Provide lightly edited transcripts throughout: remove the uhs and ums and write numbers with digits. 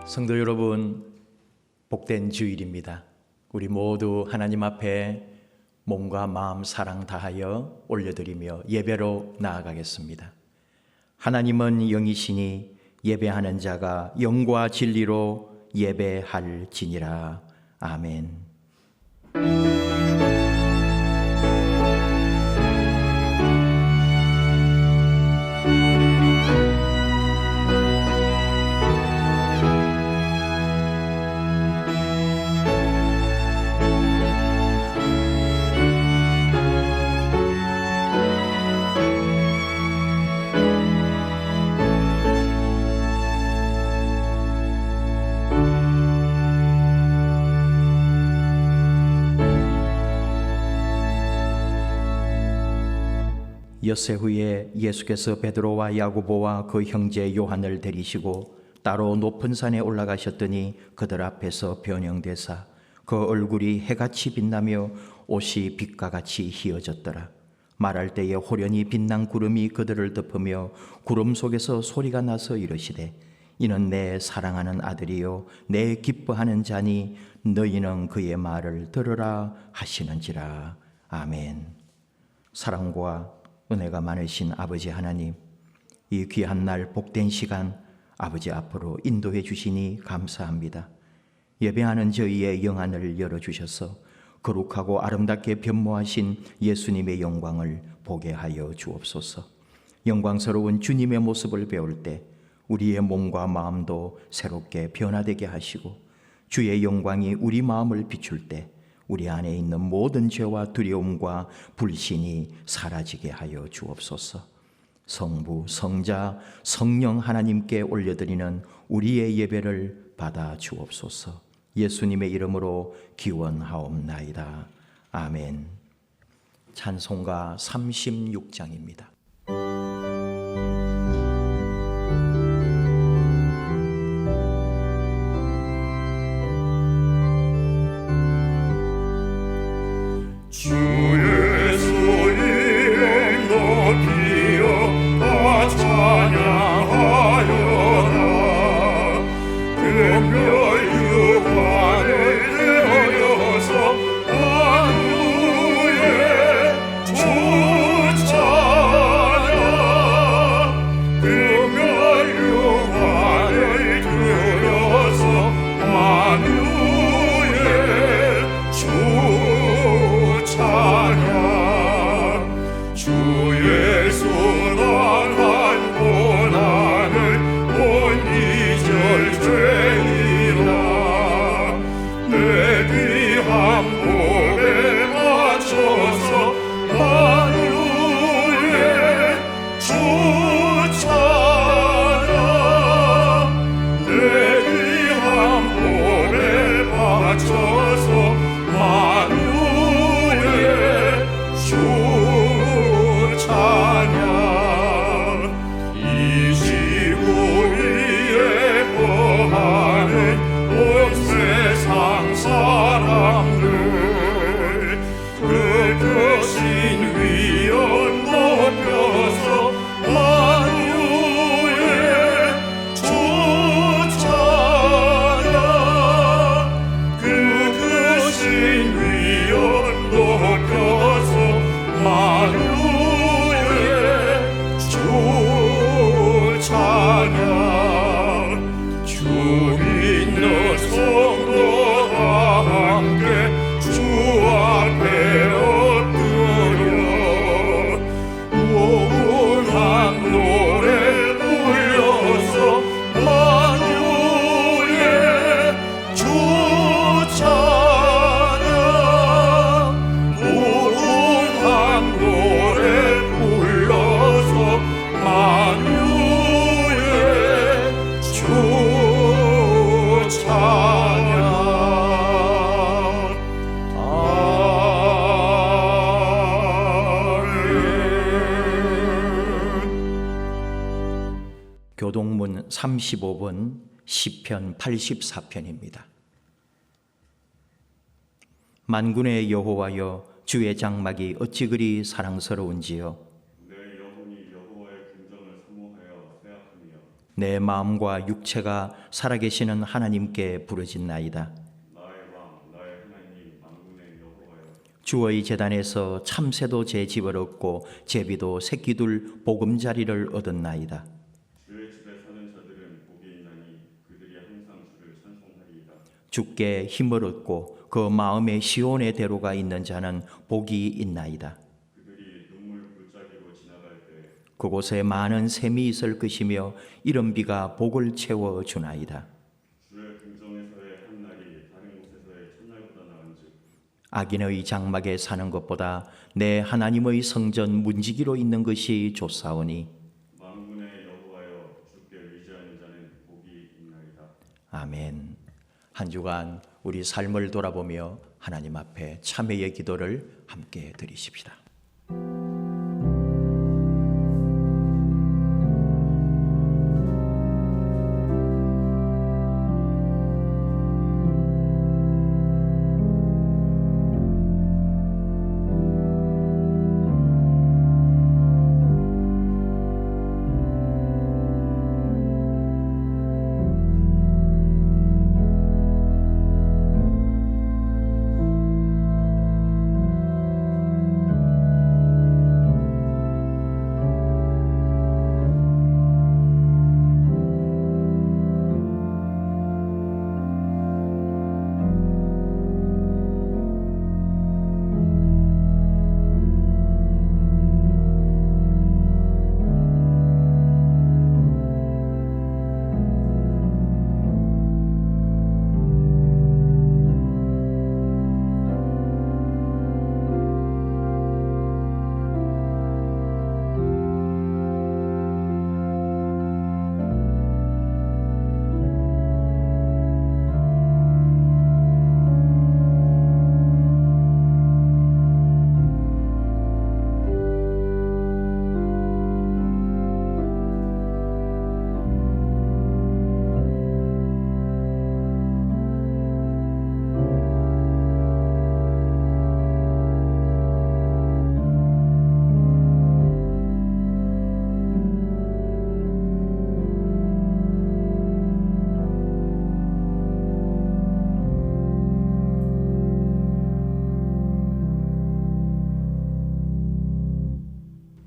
성도 여러분, 복된 주일입니다. 우리 모두 하나님 앞에 몸과 마음 사랑 다하여 올려드리며 예배로 나아가겠습니다. 하나님은 영이시니 예배하는 자가 영과 진리로 예배할지니라. 아멘. 엿새 후에 예수께서 베드로와 야고보와 그 형제 요한을 데리시고 따로 높은 산에 올라가셨더니 그들 앞에서 변형되사 그 얼굴이 해같이 빛나며 옷이 빛과 같이 희어졌더라. 말할 때에 호련히 빛난 구름이 그들을 덮으며 구름 속에서 소리가 나서 이르시되 이는 내 사랑하는 아들이요 내 기뻐하는 자니 너희는 그의 말을 들으라 하시는지라. 아멘. 사랑과 은혜가 많으신 아버지 하나님, 이 귀한 날 복된 시간 아버지 앞으로 인도해 주시니 감사합니다. 예배하는 저희의 영안을 열어주셔서 거룩하고 아름답게 변모하신 예수님의 영광을 보게 하여 주옵소서. 영광스러운 주님의 모습을 배울 때 우리의 몸과 마음도 새롭게 변화되게 하시고 주의 영광이 우리 마음을 비출 때 우리 안에 있는 모든 죄와 두려움과 불신이 사라지게 하여 주옵소서. 성부, 성자, 성령 하나님께 올려드리는 우리의 예배를 받아 주옵소서. 예수님의 이름으로 기원하옵나이다. 아멘. 찬송가 36장입니다. 주의 손을 높이어 다 찬양하여라. 금별 유관을 들여서 만유에 주차라. 금별 유관을 들여서 만유에 찬양. 주의 선한 고난을 못 잊을 죄이라. 내 귀한 몸에 맞춰서 만유의 주 찬양. 내 귀한 몸에 맞춰서 만유의 주 찬양. 이 지구 위에 거하는 온 세상 사람들 그 크신 위엄 높여서 만유의 주 찬양. 그 크신 위엄 높여서 만유의 주 찬양. 주 믿는 성도와 함께 주 앞에 엎드려 우울한 노래 불러서 만유의 주 찬양. 우울한 노래 불러서 만유의 주 찬양. 아멘. 교동문 35번 시편 84편입니다. 만군의 여호와여, 주의 장막이 어찌 그리 사랑스러운지요. 내 영혼이 여호와의 궁정을 사모하여 생각하며 내 마음과 육체가 살아계시는 하나님께 부르짖나이다. 나의 왕 나의 하나님 만군의 여호와여 주의 제단에서 참새도 제 집을 얻고 제비도 새끼둘 보금자리를 얻었나이다. 주의 집에 사는 자들은 복이 있나니 그들이 항상 주를 찬송하리이다. 주께 힘을 얻고 그 마음에 시온의 대로가 있는 자는 복이 있나이다. 그들이 눈물 골짜기로 지나갈 때 그곳에 많은 샘이 있을 것이며 이른 비가 복을 채워 주나이다. 주의 궁정에서의 한 날이 다른 곳에서의 첫날보다 나은즉 악인의 장막에 사는 것보다 내 하나님의 성전 문지기로 있는 것이 좋사오니. 만군의 여호와여 주께 의지하는 자는 복이 있나이다. 아멘. 한 주간 우리 삶을 돌아보며 하나님 앞에 참회의 기도를 함께 드리십시다.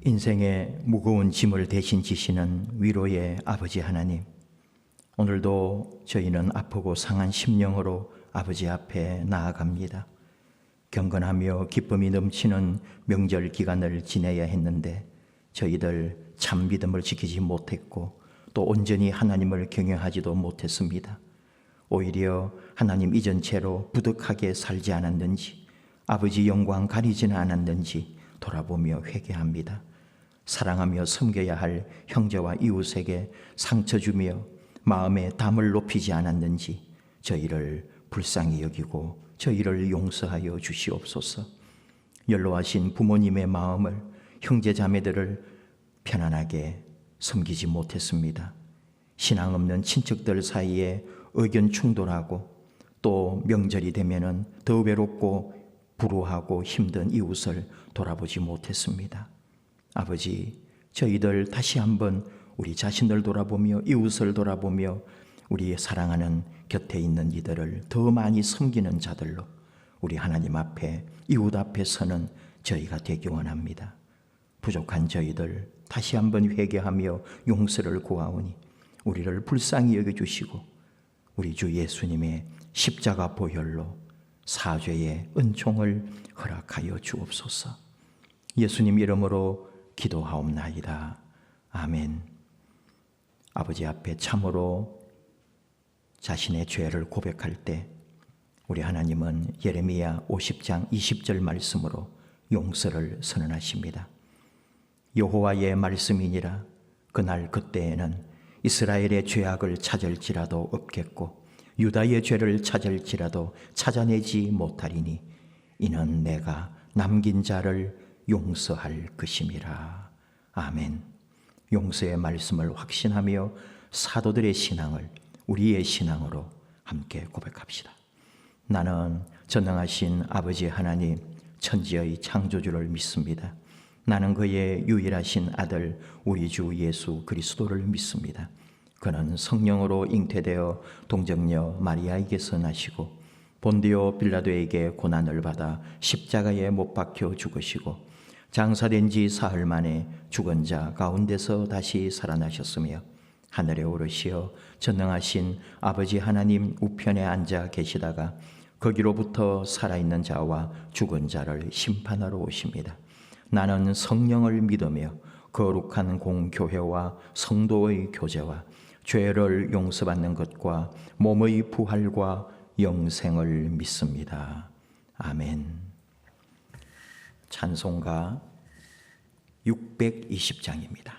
인생의 무거운 짐을 대신 지시는 위로의 아버지 하나님, 오늘도 저희는 아프고 상한 심령으로 아버지 앞에 나아갑니다. 경건하며 기쁨이 넘치는 명절 기간을 지내야 했는데 저희들 참 믿음을 지키지 못했고 또 온전히 하나님을 경외하지도 못했습니다. 오히려 하나님 이전 채로 부득하게 살지 않았는지, 아버지 영광 가리지는 않았는지 돌아보며 회개합니다. 사랑하며 섬겨야 할 형제와 이웃에게 상처 주며 마음의 담을 높이지 않았는지 저희를 불쌍히 여기고 저희를 용서하여 주시옵소서. 연로하신 부모님의 마음을, 형제 자매들을 편안하게 섬기지 못했습니다. 신앙 없는 친척들 사이에 의견 충돌하고 또 명절이 되면은 더 외롭고 불우하고 힘든 이웃을 돌아보지 못했습니다. 아버지, 저희들 다시 한번 우리 자신을 돌아보며 이웃을 돌아보며 우리의 사랑하는 곁에 있는 이들을 더 많이 섬기는 자들로 우리 하나님 앞에, 이웃 앞에 서는 저희가 되기 원합니다. 부족한 저희들 다시 한번 회개하며 용서를 구하오니 우리를 불쌍히 여겨주시고 우리 주 예수님의 십자가 보혈로 사죄의 은총을 허락하여 주옵소서. 예수님 이름으로 기도하옵나이다. 아멘. 아버지 앞에 참으로 자신의 죄를 고백할 때 우리 하나님은 예레미야 50장 20절 말씀으로 용서를 선언하십니다. 여호와의 말씀이니라. 그날 그때에는 이스라엘의 죄악을 찾을지라도 없겠고 유다의 죄를 찾을지라도 찾아내지 못하리니 이는 내가 남긴 자를 용서할 것임이라. 아멘. 용서의 말씀을 확신하며 사도들의 신앙을 우리의 신앙으로 함께 고백합시다. 나는 전능하신 아버지 하나님, 천지의 창조주를 믿습니다. 나는 그의 유일하신 아들 우리 주 예수 그리스도를 믿습니다. 그는 성령으로 잉태되어 동정녀 마리아에게서 나시고 본디오 빌라도에게 고난을 받아 십자가에 못 박혀 죽으시고 장사된 지 사흘 만에 죽은 자 가운데서 다시 살아나셨으며 하늘에 오르시어 전능하신 아버지 하나님 우편에 앉아 계시다가 거기로부터 살아있는 자와 죽은 자를 심판하러 오십니다. 나는 성령을 믿으며 거룩한 공교회와 성도의 교제와 죄를 용서받는 것과 몸의 부활과 영생을 믿습니다. 아멘. 찬송가 620장입니다.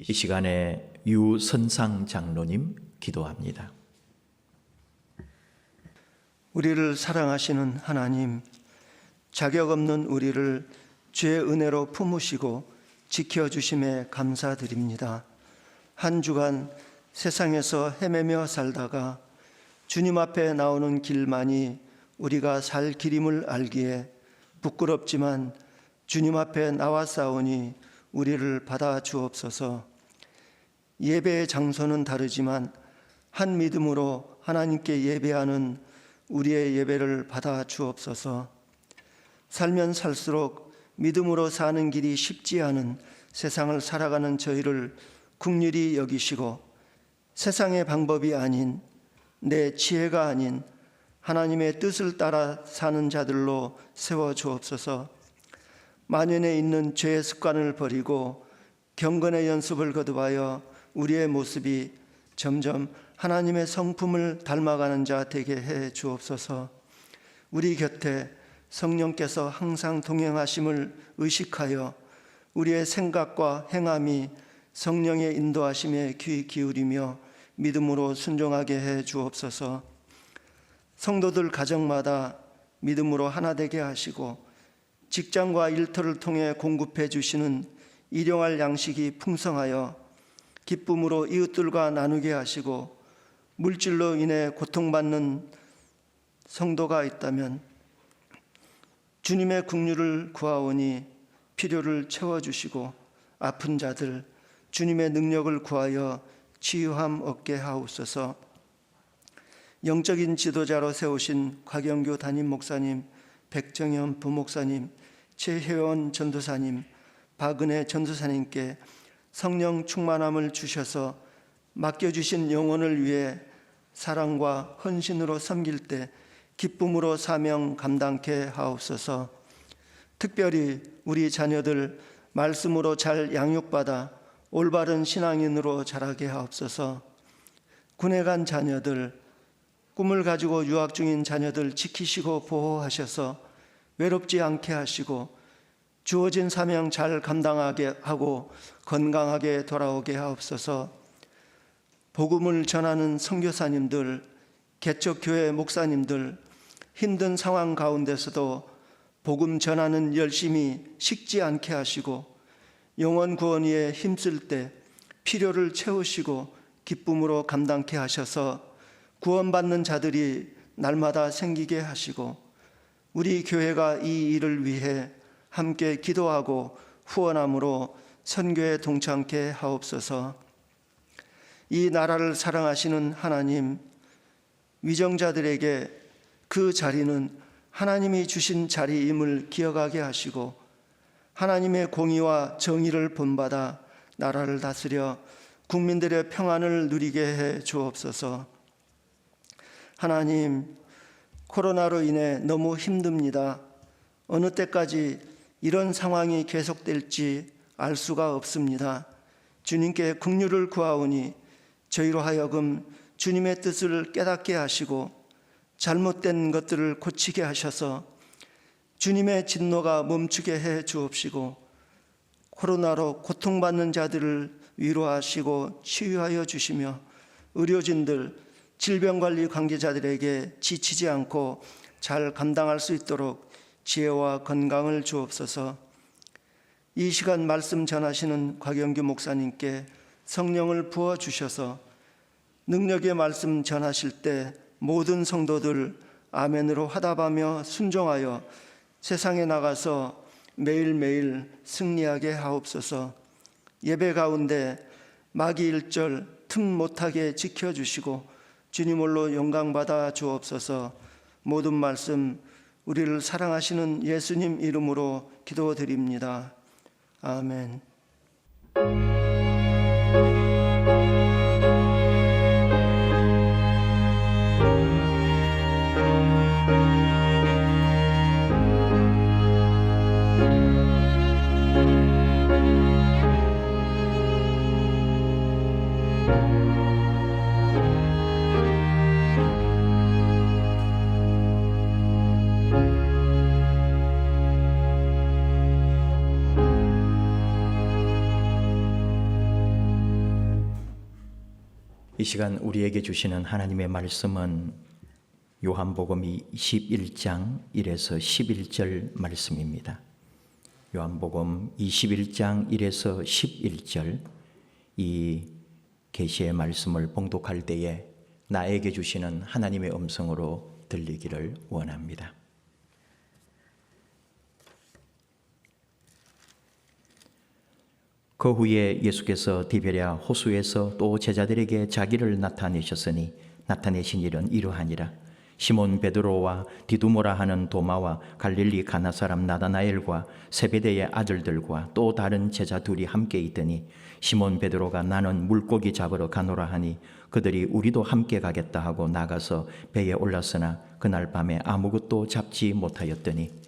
이 시간에 유선상 장로님 기도합니다. 우리를 사랑하시는 하나님, 자격 없는 우리를 죄의 은혜로 품으시고 지켜주심에 감사드립니다. 한 주간 세상에서 헤매며 살다가 주님 앞에 나오는 길만이 우리가 살 길임을 알기에 부끄럽지만 주님 앞에 나왔사오니 우리를 받아 주옵소서. 예배의 장소는 다르지만 한 믿음으로 하나님께 예배하는 우리의 예배를 받아 주옵소서. 살면 살수록 믿음으로 사는 길이 쉽지 않은 세상을 살아가는 저희를 긍휼히 여기시고 세상의 방법이 아닌 내 지혜가 아닌 하나님의 뜻을 따라 사는 자들로 세워 주옵소서. 만연에 있는 죄의 습관을 버리고 경건의 연습을 거듭하여 우리의 모습이 점점 하나님의 성품을 닮아가는 자 되게 해 주옵소서. 우리 곁에 성령께서 항상 동행하심을 의식하여 우리의 생각과 행함이 성령의 인도하심에 귀 기울이며 믿음으로 순종하게 해 주옵소서. 성도들 가정마다 믿음으로 하나 되게 하시고 직장과 일터를 통해 공급해 주시는 일용할 양식이 풍성하여 기쁨으로 이웃들과 나누게 하시고 물질로 인해 고통받는 성도가 있다면 주님의 긍휼을 구하오니 필요를 채워주시고 아픈 자들 주님의 능력을 구하여 치유함 얻게 하옵소서. 영적인 지도자로 세우신 곽영규 담임 목사님, 백정현 부목사님, 최혜원 전도사님, 박은혜 전도사님께 성령 충만함을 주셔서 맡겨주신 영혼을 위해 사랑과 헌신으로 섬길 때 기쁨으로 사명 감당케 하옵소서. 특별히 우리 자녀들 말씀으로 잘 양육받아 올바른 신앙인으로 자라게 하옵소서. 군에 간 자녀들, 꿈을 가지고 유학 중인 자녀들 지키시고 보호하셔서 외롭지 않게 하시고 주어진 사명 잘 감당하게 하고 건강하게 돌아오게 하옵소서. 복음을 전하는 선교사님들, 개척교회 목사님들, 힘든 상황 가운데서도 복음 전하는 열심히 식지 않게 하시고 영혼 구원 위에 힘쓸 때 필요를 채우시고 기쁨으로 감당케 하셔서 구원받는 자들이 날마다 생기게 하시고 우리 교회가 이 일을 위해 함께 기도하고 후원함으로 선교에 동참케 하옵소서. 이 나라를 사랑하시는 하나님, 위정자들에게 그 자리는 하나님이 주신 자리임을 기억하게 하시고 하나님의 공의와 정의를 본받아 나라를 다스려 국민들의 평안을 누리게 해 주옵소서. 하나님, 코로나로 인해 너무 힘듭니다. 어느 때까지 이런 상황이 계속될지 알 수가 없습니다. 주님께 긍휼을 구하오니 저희로 하여금 주님의 뜻을 깨닫게 하시고 잘못된 것들을 고치게 하셔서 주님의 진노가 멈추게 해 주옵시고 코로나로 고통받는 자들을 위로하시고 치유하여 주시며 의료진들, 질병관리 관계자들에게 지치지 않고 잘 감당할 수 있도록 지혜와 건강을 주옵소서. 이 시간 말씀 전하시는 곽영규 목사님께 성령을 부어주셔서 능력의 말씀 전하실 때 모든 성도들 아멘으로 화답하며 순종하여 세상에 나가서 매일매일 승리하게 하옵소서. 예배 가운데 마귀 일절 틈 못하게 지켜주시고 주님 홀로 영광받아 주옵소서. 모든 말씀 우리를 사랑하시는 예수님 이름으로 기도드립니다. 아멘. 이 시간 우리에게 주시는 하나님의 말씀은 요한복음 21장 1에서 11절 말씀입니다. 요한복음 21장 1에서 11절 이 계시의 말씀을 봉독할 때에 나에게 주시는 하나님의 음성으로 들리기를 원합니다. 그 후에 예수께서 디베랴 호수에서 또 제자들에게 자기를 나타내신 일은 이러하니라. 시몬 베드로와 디두모라 하는 도마와 갈릴리 가나 사람 나다나엘과 세베대의 아들들과 또 다른 제자 둘이 함께 있더니 시몬 베드로가 나는 물고기 잡으러 가노라 하니 그들이 우리도 함께 가겠다 하고 나가서 배에 올랐으나 그날 밤에 아무것도 잡지 못하였더니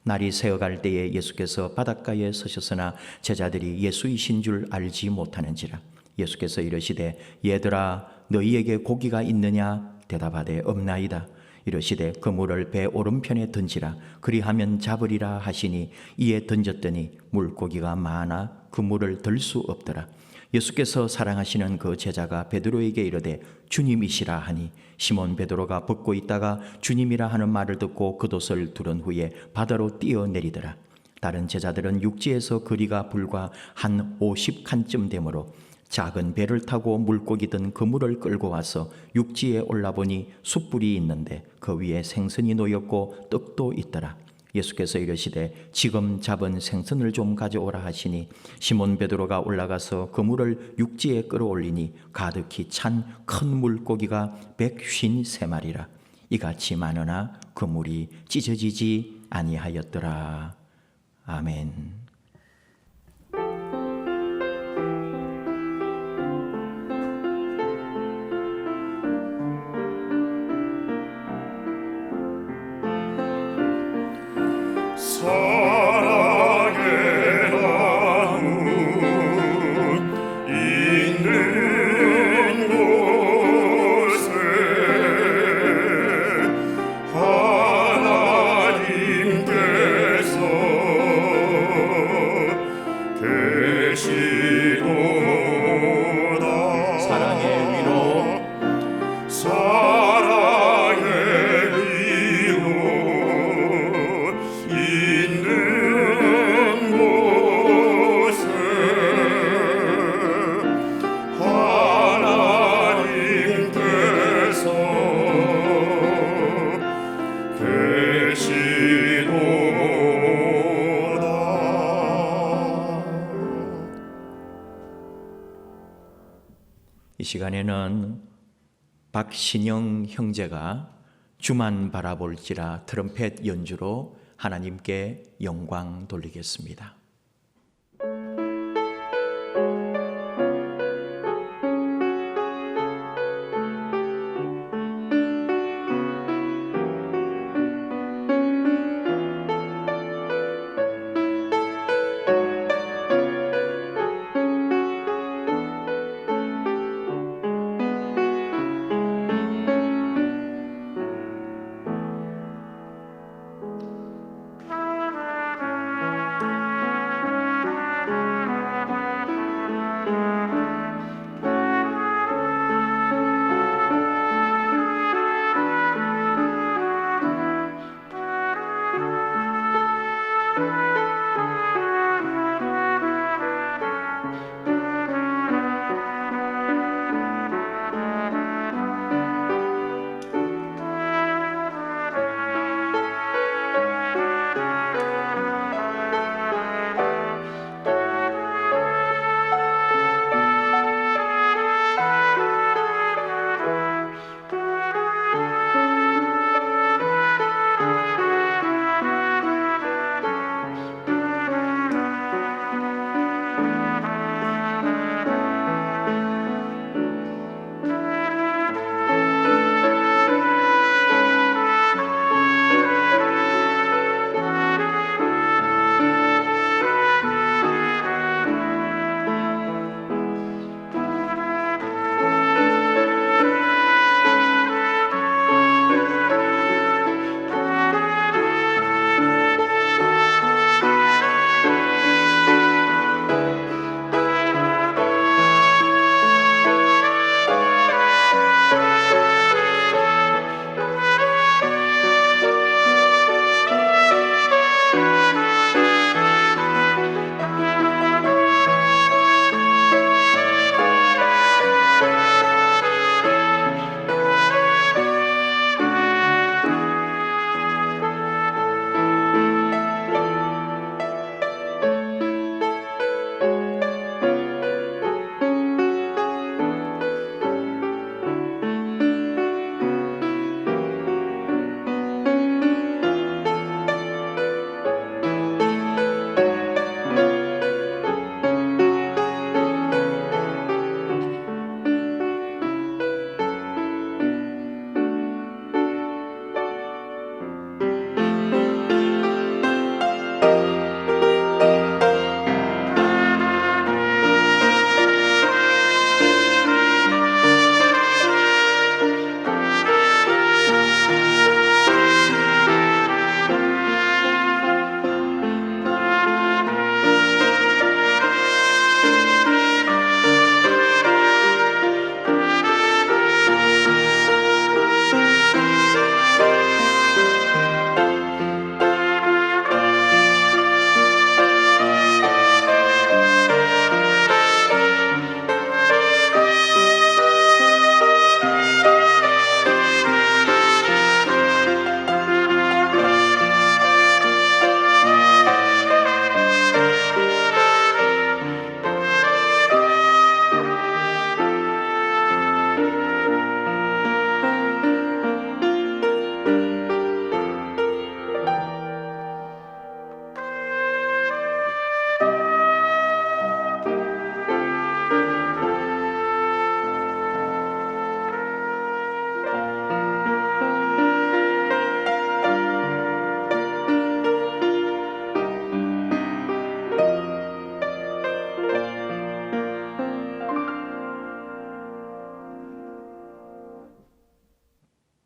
날이 새어갈 때에 예수께서 바닷가에 서셨으나 제자들이 예수이신 줄 알지 못하는지라. 예수께서 이르시되 얘들아 너희에게 고기가 있느냐 대답하되 없나이다. 이르시되 그물을 배 오른편에 던지라 그리하면 잡으리라 하시니 이에 던졌더니 물고기가 많아 그물을 들 수 없더라. 예수께서 사랑하시는 그 제자가 베드로에게 이르되 주님이시라 하니 시몬 베드로가 벗고 있다가 주님이라 하는 말을 듣고 겉옷을 두른 후에 바다로 뛰어내리더라. 다른 제자들은 육지에서 거리가 불과 한 50칸쯤 되므로 작은 배를 타고 물고기 든 그물을 끌고 와서 육지에 올라보니 숯불이 있는데 그 위에 생선이 놓였고 떡도 있더라. 예수께서 이르시되 지금 잡은 생선을 좀 가져오라 하시니 시몬 베드로가 올라가서 그물을 육지에 끌어올리니 가득히 찬 큰 물고기가 153마리라. 이같이 많으나 그물이 찢어지지 아니하였더라. 아멘. 사랑의 나무 있는 곳에 하나님께서 계시도다. 사랑의 위로 있는 곳에 하나님께서 계시도다. 이 시간에는 박신영 형제가 주만 바라볼지라 트럼펫 연주로 하나님께 영광 돌리겠습니다.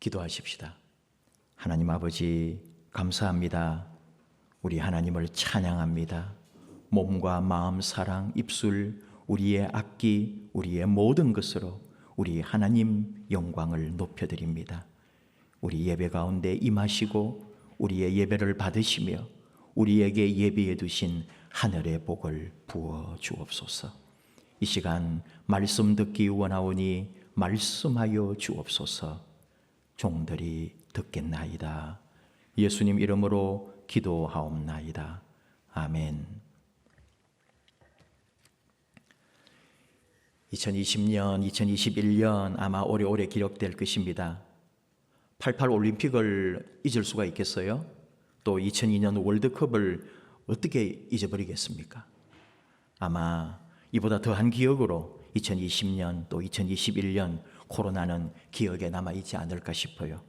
기도하십시다. 하나님 아버지, 감사합니다. 우리 하나님을 찬양합니다. 몸과 마음, 사랑, 입술, 우리의 악기, 우리의 모든 것으로 우리 하나님 영광을 높여드립니다. 우리 예배 가운데 임하시고 우리의 예배를 받으시며 우리에게 예비해 두신 하늘의 복을 부어 주옵소서. 이 시간 말씀 듣기 원하오니 말씀하여 주옵소서. 종들이 듣겠나이다. 예수님 이름으로 기도하옵나이다. 아멘. 2020년, 2021년 아마 오래오래 기록될 것입니다. 88 올림픽을 잊을 수가 있겠어요? 또 2002년 월드컵을 어떻게 잊어버리겠습니까? 아마 이보다 더한 기억으로 2020년 또 2021년 코로나는 기억에 남아있지 않을까 싶어요.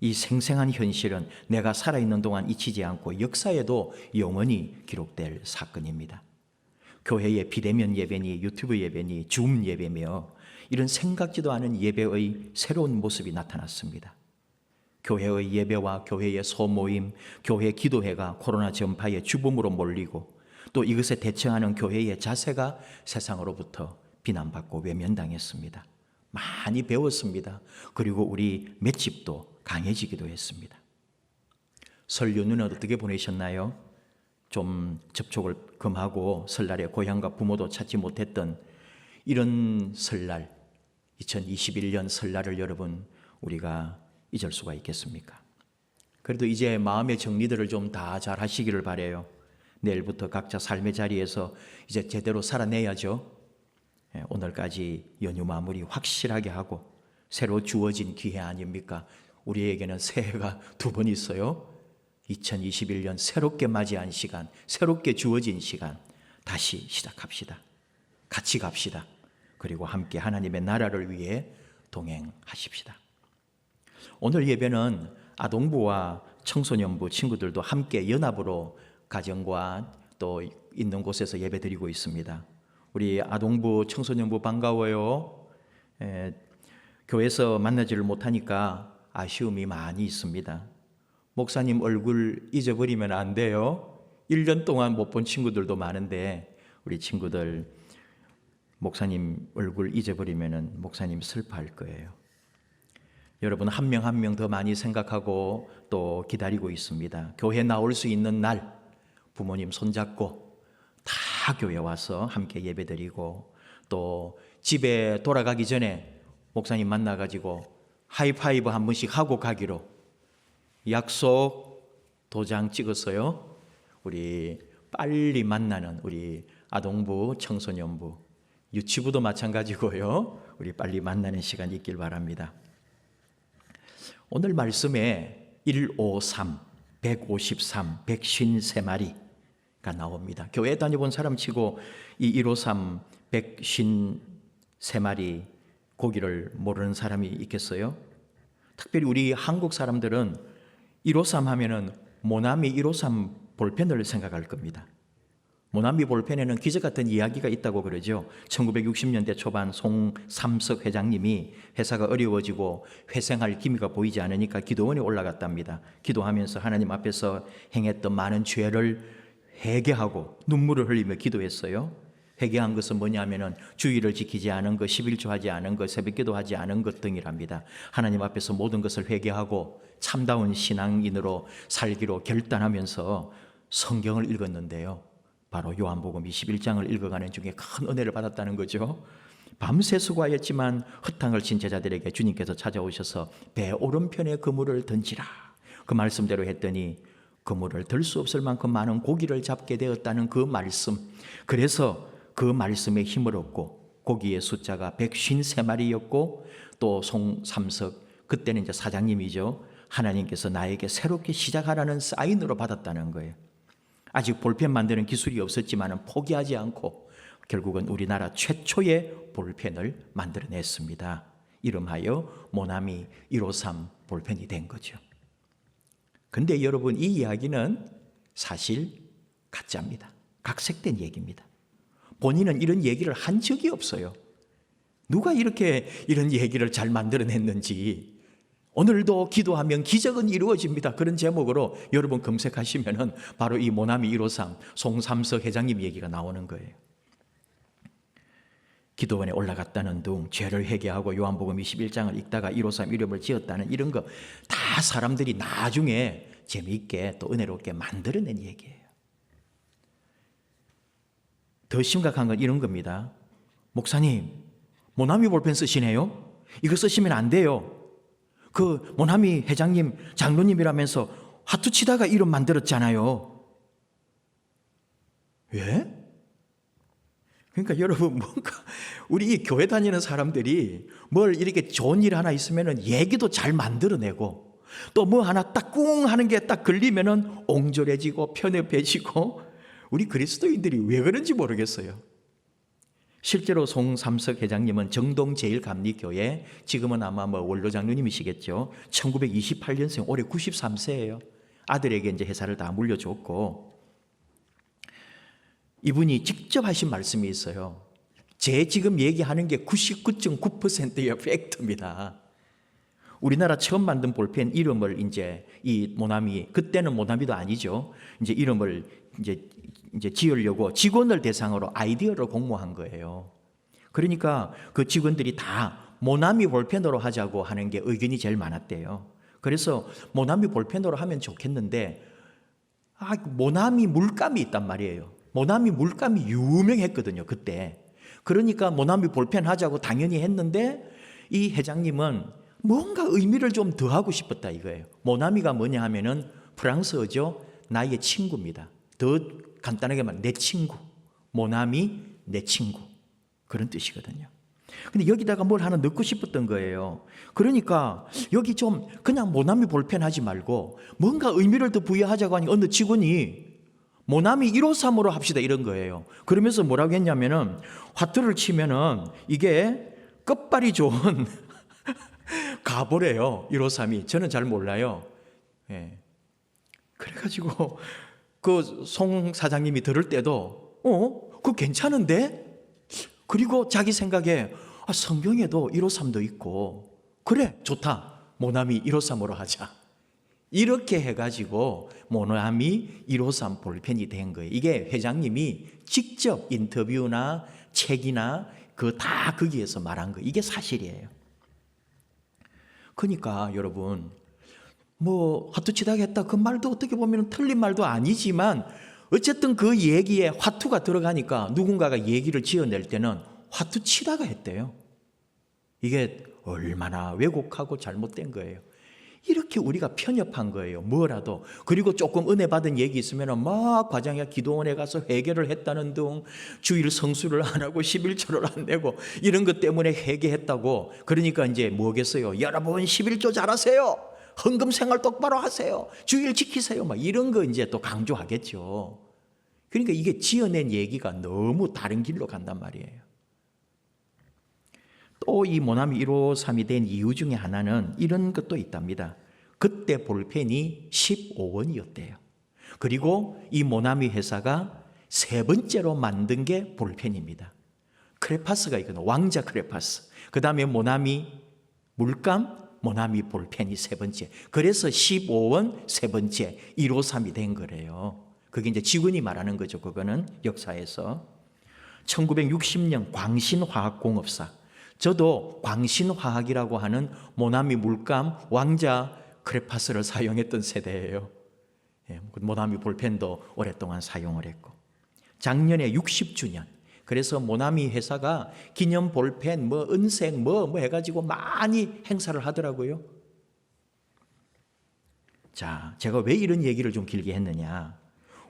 이 생생한 현실은 내가 살아있는 동안 잊히지 않고 역사에도 영원히 기록될 사건입니다. 교회의 비대면 예배니 유튜브 예배니 줌 예배며 이런 생각지도 않은 예배의 새로운 모습이 나타났습니다. 교회의 예배와 교회의 소모임, 교회 기도회가 코로나 전파의 주범으로 몰리고 또 이것에 대처하는 교회의 자세가 세상으로부터 비난받고 외면당했습니다. 많이 배웠습니다. 그리고 우리 맷집도 강해지기도 했습니다. 설 연휴는 어떻게 보내셨나요? 좀 접촉을 금하고 설날에 고향과 부모도 찾지 못했던 이런 설날, 2021년 설날을 여러분 우리가 잊을 수가 있겠습니까? 그래도 이제 마음의 정리들을 좀 다 잘 하시기를 바라요. 내일부터 각자 삶의 자리에서 이제 제대로 살아내야죠. 오늘까지 연휴 마무리 확실하게 하고 새로 주어진 기회 아닙니까? 우리에게는 새해가 두 번 있어요. 2021년 새롭게 맞이한 시간, 새롭게 주어진 시간 다시 시작합시다. 같이 갑시다. 그리고 함께 하나님의 나라를 위해 동행하십시다. 오늘 예배는 아동부와 청소년부 친구들도 함께 연합으로 가정과 또 있는 곳에서 예배드리고 있습니다. 우리 아동부, 청소년부 반가워요. 교회에서 만나지를 못하니까 아쉬움이 많이 있습니다. 목사님 얼굴 잊어버리면 안 돼요. 1년 동안 못 본 친구들도 많은데 우리 친구들 목사님 얼굴 잊어버리면 목사님 슬퍼할 거예요. 여러분 한 명 한 명 더 많이 생각하고 또 기다리고 있습니다. 교회 나올 수 있는 날 부모님 손잡고 다 교회 와서 함께 예배드리고 또 집에 돌아가기 전에 목사님 만나가지고 하이파이브 한 번씩 하고 가기로 약속 도장 찍었어요. 우리 빨리 만나는 우리 아동부, 청소년부, 유치부도 마찬가지고요. 우리 빨리 만나는 시간이 있길 바랍니다. 오늘 말씀에 153, 153, 153마리가 나옵니다. 교회 다녀본 사람 치고 이 153, 153마리 고기를 모르는 사람이 있겠어요? 특별히 우리 한국 사람들은 153 하면은 모나미 153 볼펜을 생각할 겁니다. 모나미 볼펜에는 기적 같은 이야기가 있다고 그러죠. 1960년대 초반 송삼석 회장님이 회사가 어려워지고 회생할 기미가 보이지 않으니까 기도원에 올라갔답니다. 기도하면서 하나님 앞에서 행했던 많은 죄를 회개하고 눈물을 흘리며 기도했어요. 회개한 것은 뭐냐면은 주의를 지키지 않은 것, 11조 하지 않은 것, 새벽기도 하지 않은 것 등이랍니다. 하나님 앞에서 모든 것을 회개하고 참다운 신앙인으로 살기로 결단하면서 성경을 읽었는데요. 바로 요한복음 21장을 읽어가는 중에 큰 은혜를 받았다는 거죠. 밤새 수고하였지만 허탕을 친 제자들에게 주님께서 찾아오셔서 배 오른편에 그물을 던지라. 그 말씀대로 했더니 그물을 들 수 없을 만큼 많은 고기를 잡게 되었다는 그 말씀. 그래서 그 말씀에 힘을 얻고 고기의 숫자가 153마리였고 또 송삼석, 그때는 이제 사장님이죠. 하나님께서 나에게 새롭게 시작하라는 사인으로 받았다는 거예요. 아직 볼펜 만드는 기술이 없었지만 포기하지 않고 결국은 우리나라 최초의 볼펜을 만들어냈습니다. 이름하여 모나미 153 볼펜이 된 거죠. 근데 여러분 이 이야기는 사실 가짜입니다. 각색된 얘기입니다. 본인은 이런 얘기를 한 적이 없어요. 누가 이렇게 이런 얘기를 잘 만들어냈는지 오늘도 기도하면 기적은 이루어집니다. 그런 제목으로 여러분 검색하시면은 바로 이 모나미 153 송삼석 회장님 얘기가 나오는 거예요. 기도원에 올라갔다는 둥, 죄를 회개하고 요한복음 21장을 읽다가 153 이름을 지었다는 이런 거 다 사람들이 나중에 재미있게 또 은혜롭게 만들어낸 얘기예요. 더 심각한 건 이런 겁니다. 목사님, 모나미 볼펜 쓰시네요? 이거 쓰시면 안 돼요. 그 모나미 회장님, 장로님이라면서 화투 치다가 이름 만들었잖아요. 예? 그러니까 여러분, 뭔가 우리 이 교회 다니는 사람들이 뭘 이렇게 좋은 일 하나 있으면은 얘기도 잘 만들어내고 또 뭐 하나 딱 꿍 하는 게 딱 걸리면은 옹졸해지고 편협해지고 우리 그리스도인들이 왜 그런지 모르겠어요. 실제로 송삼석 회장님은 정동 제일감리교회, 지금은 아마 원로 장로님이시겠죠. 1928년생, 올해 93세예요. 아들에게 이제 회사를 다 물려줬고, 이분이 직접 하신 말씀이 있어요. 제 지금 얘기하는 게 99.9%의 팩트입니다. 우리나라 처음 만든 볼펜 이름을 이제 이 모나미, 그때는 모나미도 아니죠. 이제 이름을 이제 지으려고 직원을 대상으로 아이디어를 공모한 거예요. 그러니까 그 직원들이 다 모나미 볼펜으로 하자고 하는 게 의견이 제일 많았대요. 그래서 모나미 볼펜으로 하면 좋겠는데, 모나미 물감이 있단 말이에요. 모나미 물감이 유명했거든요, 그때. 그러니까 모나미 볼펜 하자고 당연히 했는데 이 회장님은 뭔가 의미를 좀 더하고 싶었다 이거예요. 모나미가 뭐냐 하면은 프랑스어죠. 나의 친구입니다. 더 간단하게 말하면 내 친구. 모나미, 내 친구. 그런 뜻이거든요. 근데 여기다가 뭘 하나 넣고 싶었던 거예요. 그러니까 여기 좀 그냥 모나미 볼펜 하지 말고 뭔가 의미를 더 부여하자고 하니 어느 직원이 모나미 153으로 합시다 이런 거예요. 그러면서 뭐라고 했냐면은 화투를 치면은 이게 끝발이 좋은 가보래요. 153이. 저는 잘 몰라요. 예. 그래가지고 그 송 사장님이 들을 때도 그거 괜찮은데? 그리고 자기 생각에 성경에도 153도 있고 그래 좋다. 모나미 153으로 하자. 이렇게 해가지고 모나미 153 볼펜이 된 거예요. 이게 회장님이 직접 인터뷰나 책이나 그 다 거기에서 말한 거. 이게 사실이에요. 그러니까 여러분 뭐 화투 치다가 했다 그 말도 어떻게 보면 틀린 말도 아니지만 어쨌든 그 얘기에 화투가 들어가니까 누군가가 얘기를 지어낼 때는 화투 치다가 했대요. 이게 얼마나 왜곡하고 잘못된 거예요. 이렇게 우리가 편협한 거예요. 뭐라도. 그리고 조금 은혜 받은 얘기 있으면 막 과장야 기도원에 가서 회개를 했다는 등 주일 성수를 안 하고 11조를 안 내고 이런 것 때문에 회개했다고. 그러니까 이제 뭐겠어요. 여러분 11조 잘하세요. 헌금 생활 똑바로 하세요. 주일 지키세요. 막 이런 거 이제 또 강조하겠죠. 그러니까 이게 지어낸 얘기가 너무 다른 길로 간단 말이에요. 또 이 모나미 153이 된 이유 중에 하나는 이런 것도 있답니다. 그때 볼펜이 15원이었대요. 그리고 이 모나미 회사가 세 번째로 만든 게 볼펜입니다. 크레파스가 있거든요. 왕자 크레파스. 그 다음에 모나미 물감, 모나미 볼펜이 세 번째. 그래서 15원 세 번째 153이 된 거래요. 그게 이제 직원이 말하는 거죠. 그거는 역사에서. 1960년 광신화학공업사. 저도 광신화학이라고 하는 모나미 물감 왕자 크레파스를 사용했던 세대예요. 모나미 볼펜도 오랫동안 사용을 했고 작년에 60주년. 그래서 모나미 회사가 기념 볼펜, 뭐 은색, 뭐 해가지고 많이 행사를 하더라고요. 자, 제가 왜 이런 얘기를 좀 길게 했느냐?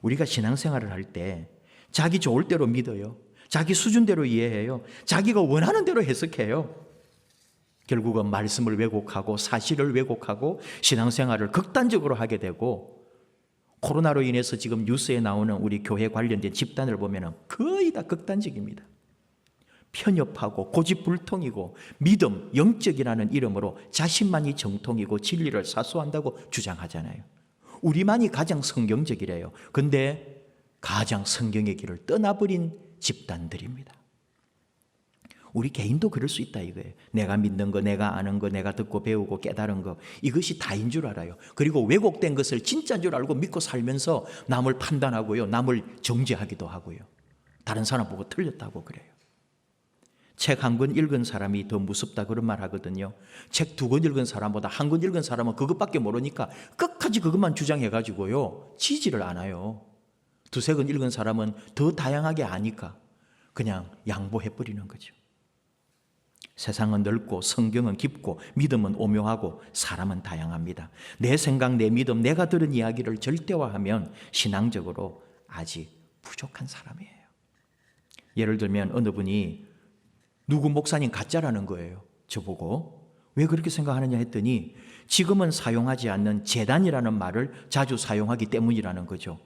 우리가 신앙생활을 할 때 자기 좋을 대로 믿어요. 자기 수준대로 이해해요. 자기가 원하는 대로 해석해요. 결국은 말씀을 왜곡하고 사실을 왜곡하고 신앙생활을 극단적으로 하게 되고 코로나로 인해서 지금 뉴스에 나오는 우리 교회 관련된 집단을 보면 거의 다 극단적입니다. 편협하고 고집불통이고 믿음, 영적이라는 이름으로 자신만이 정통이고 진리를 사수한다고 주장하잖아요. 우리만이 가장 성경적이래요. 근데 가장 성경의 길을 떠나버린 집단들입니다. 우리 개인도 그럴 수 있다 이거예요. 내가 믿는 거, 내가 아는 거, 내가 듣고 배우고 깨달은 거, 이것이 다인 줄 알아요. 그리고 왜곡된 것을 진짜인 줄 알고 믿고 살면서 남을 판단하고요, 남을 정죄하기도 하고요. 다른 사람 보고 틀렸다고 그래요. 책 한 권 읽은 사람이 더 무섭다 그런 말 하거든요. 책 2권 읽은 사람보다 한 권 읽은 사람은 그것밖에 모르니까 끝까지 그것만 주장해가지고요, 지지를 않아요. 2-3권 읽은 사람은 더 다양하게 아니까 그냥 양보해버리는 거죠. 세상은 넓고 성경은 깊고 믿음은 오묘하고 사람은 다양합니다. 내 생각, 내 믿음, 내가 들은 이야기를 절대화하면 신앙적으로 아직 부족한 사람이에요. 예를 들면 어느 분이 누구 목사님 가짜라는 거예요. 저보고 왜 그렇게 생각하느냐 했더니 지금은 사용하지 않는 제단이라는 말을 자주 사용하기 때문이라는 거죠.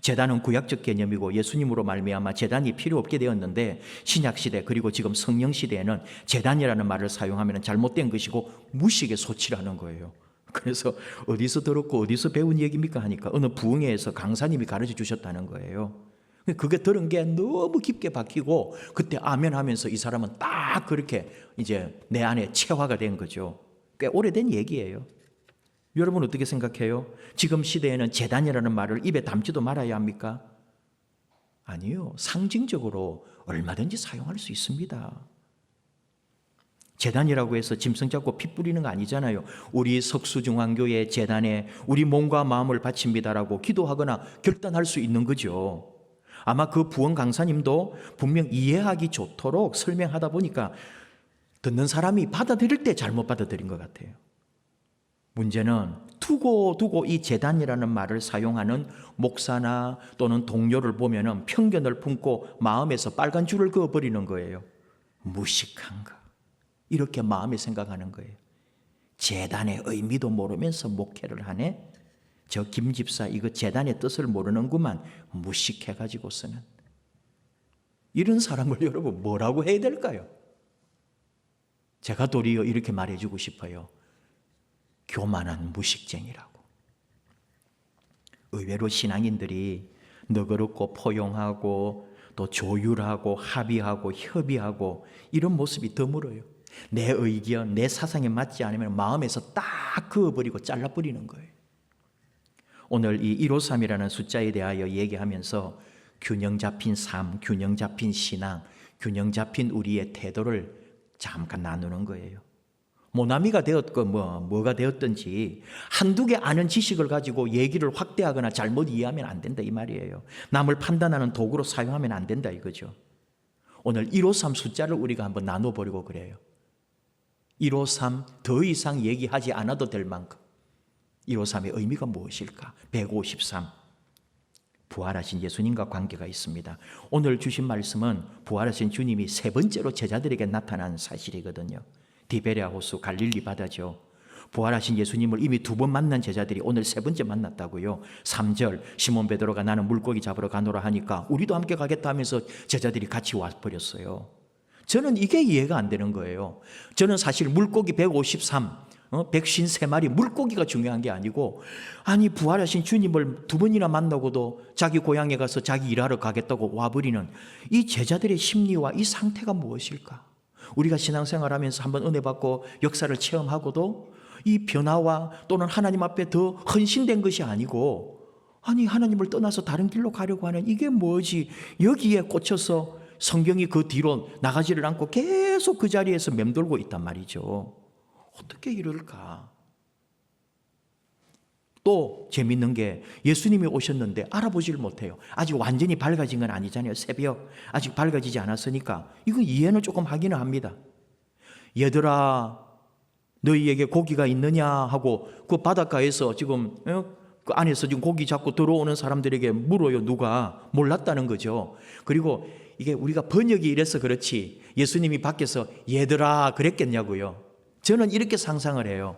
제단은 구약적 개념이고 예수님으로 말미암아 제단이 필요 없게 되었는데 신약시대 그리고 지금 성령시대에는 제단이라는 말을 사용하면 잘못된 것이고 무식의 소치라는 거예요. 그래서 어디서 들었고 어디서 배운 얘기입니까 하니까 어느 부흥회에서 강사님이 가르쳐 주셨다는 거예요. 그게 들은 게 너무 깊게 박히고 그때 아멘 하면서 이 사람은 딱 그렇게 이제 내 안에 체화가 된 거죠. 꽤 오래된 얘기예요. 여러분 어떻게 생각해요? 지금 시대에는 제단이라는 말을 입에 담지도 말아야 합니까? 아니요. 상징적으로 얼마든지 사용할 수 있습니다. 제단이라고 해서 짐승 잡고 피 뿌리는 거 아니잖아요. 우리 석수중앙교회 제단에 우리 몸과 마음을 바칩니다라고 기도하거나 결단할 수 있는 거죠. 아마 그 부흥 강사님도 분명 이해하기 좋도록 설명하다 보니까 듣는 사람이 받아들일 때 잘못 받아들인 것 같아요. 문제는 두고 이 제단이라는 말을 사용하는 목사나 또는 동료를 보면은 편견을 품고 마음에서 빨간 줄을 그어버리는 거예요. 무식한가? 이렇게 마음에 생각하는 거예요. 제단의 의미도 모르면서 목회를 하네? 저 김 집사 이거 제단의 뜻을 모르는구만. 무식해가지고서는. 이런 사람을 여러분 뭐라고 해야 될까요? 제가 도리어 이렇게 말해주고 싶어요. 교만한 무식쟁이라고. 의외로 신앙인들이 너그럽고 포용하고 또 조율하고 합의하고 협의하고 이런 모습이 드물어요. 내 의견, 내 사상에 맞지 않으면 마음에서 딱 그어버리고 잘라버리는 거예요. 오늘 이 153이라는 숫자에 대하여 얘기하면서 균형 잡힌 삶, 균형 잡힌 신앙, 균형 잡힌 우리의 태도를 잠깐 나누는 거예요. 모나미가 되었건 뭐가 되었든지 한두 개 아는 지식을 가지고 얘기를 확대하거나 잘못 이해하면 안 된다 이 말이에요. 남을 판단하는 도구로 사용하면 안 된다 이거죠. 오늘 153 숫자를 우리가 한번 나눠보려고 그래요. 153 더 이상 얘기하지 않아도 될 만큼 153의 의미가 무엇일까? 153 부활하신 예수님과 관계가 있습니다. 오늘 주신 말씀은 부활하신 주님이 3번째로 제자들에게 나타난 사실이거든요. 디베랴 호수 갈릴리 바다죠. 부활하신 예수님을 이미 2번 만난 제자들이 오늘 3번째 만났다고요. 3절 시몬 베드로가 나는 물고기 잡으러 가노라 하니까 우리도 함께 가겠다 하면서 제자들이 같이 와버렸어요. 저는 이게 이해가 안 되는 거예요. 저는 사실 물고기 153 153마리 물고기가 중요한 게 아니고 아니 부활하신 주님을 2번이나 만나고도 자기 고향에 가서 자기 일하러 가겠다고 와버리는 이 제자들의 심리와 이 상태가 무엇일까? 우리가 신앙생활하면서 한번 은혜 받고 역사를 체험하고도 이 변화와 또는 하나님 앞에 더 헌신된 것이 아니고 아니 하나님을 떠나서 다른 길로 가려고 하는 이게 뭐지? 여기에 꽂혀서 성경이 그 뒤로 나가지를 않고 계속 그 자리에서 맴돌고 있단 말이죠. 어떻게 이럴까? 또 재밌는 게 예수님이 오셨는데 알아보질 못해요. 아직 완전히 밝아진 건 아니잖아요. 새벽 아직 밝아지지 않았으니까 이거 이해는 조금 하기는 합니다. 얘들아 너희에게 고기가 있느냐 하고 그 바닷가에서 지금 그 안에서 지금 고기 잡고 들어오는 사람들에게 물어요. 누가 몰랐다는 거죠. 그리고 이게 우리가 번역이 이래서 그렇지 예수님이 밖에서 얘들아 그랬겠냐고요. 저는 이렇게 상상을 해요.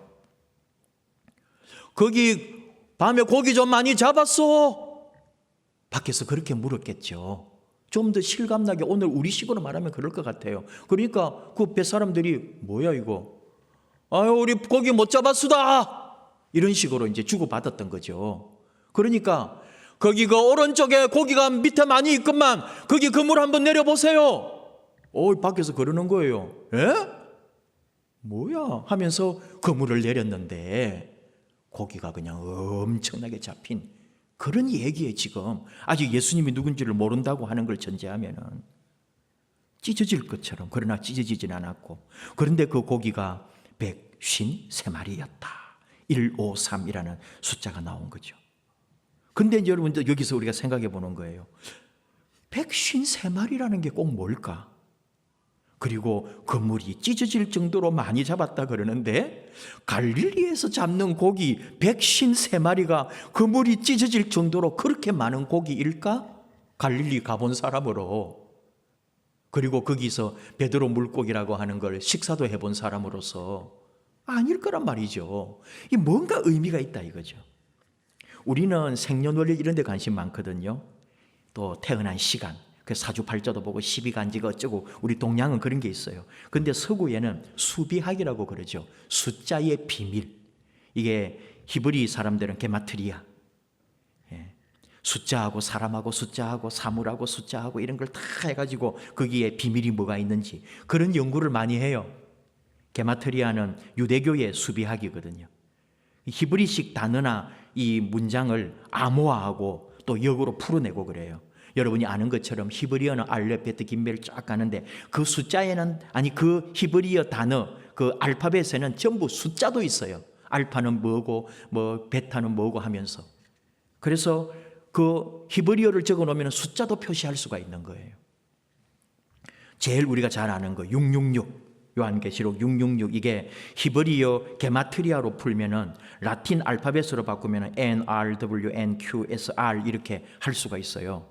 거기 밤에 고기 좀 많이 잡았어? 밖에서 그렇게 물었겠죠. 좀 더 실감나게 오늘 우리식으로 말하면 그럴 것 같아요. 그러니까 그 배 사람들이 뭐야 이거? 아유 우리 고기 못 잡았수다. 이런 식으로 이제 주고받았던 거죠. 그러니까 거기 그 오른쪽에 고기가 밑에 많이 있건만 거기 그물 한번 내려보세요. 밖에서 그러는 거예요. 에? 뭐야? 하면서 그물을 내렸는데 고기가 그냥 엄청나게 잡힌 그런 얘기에 지금 아직 예수님이 누군지를 모른다고 하는 걸 전제하면은 찢어질 것처럼, 그러나 찢어지진 않았고, 그런데 그 고기가 153마리였다. 153이라는 숫자가 나온 거죠. 근데 이제 여러분들 여기서 우리가 생각해 보는 거예요. 153마리라는 게 꼭 뭘까? 그리고 그물이 찢어질 정도로 많이 잡았다 그러는데 갈릴리에서 잡는 고기 153마리가 그물이 찢어질 정도로 그렇게 많은 고기일까? 갈릴리 가본 사람으로, 그리고 거기서 베드로 물고기라고 하는 걸 식사도 해본 사람으로서 아닐 거란 말이죠. 이 뭔가 의미가 있다 이거죠. 우리는 생년월일 이런 데 관심 많거든요. 또 태어난 시간, 그 사주팔자도 보고 시비간지가 어쩌고, 우리 동양은 그런 게 있어요. 근데 서구에는 수비학이라고 그러죠. 숫자의 비밀. 이게 히브리 사람들은 게마트리아, 숫자하고 사람하고 숫자하고 사물하고 숫자하고 이런 걸 다 해가지고 거기에 비밀이 뭐가 있는지 그런 연구를 많이 해요. 게마트리아는 유대교의 수비학이거든요. 히브리식 단어나 이 문장을 암호화하고 또 역으로 풀어내고 그래요. 여러분이 아는 것처럼 히브리어는 알렙, 베트, 김벨 쫙 가는데 그 숫자에는, 아니 그 히브리어 단어, 그 알파벳에는 전부 숫자도 있어요. 알파는 뭐고 뭐 베타는 뭐고 하면서. 그래서 그 히브리어를 적어 놓으면 숫자도 표시할 수가 있는 거예요. 제일 우리가 잘 아는 거 666, 요한계시록 666, 이게 히브리어 게마트리아로 풀면은 라틴 알파벳으로 바꾸면은 NRWNQSR 이렇게 할 수가 있어요.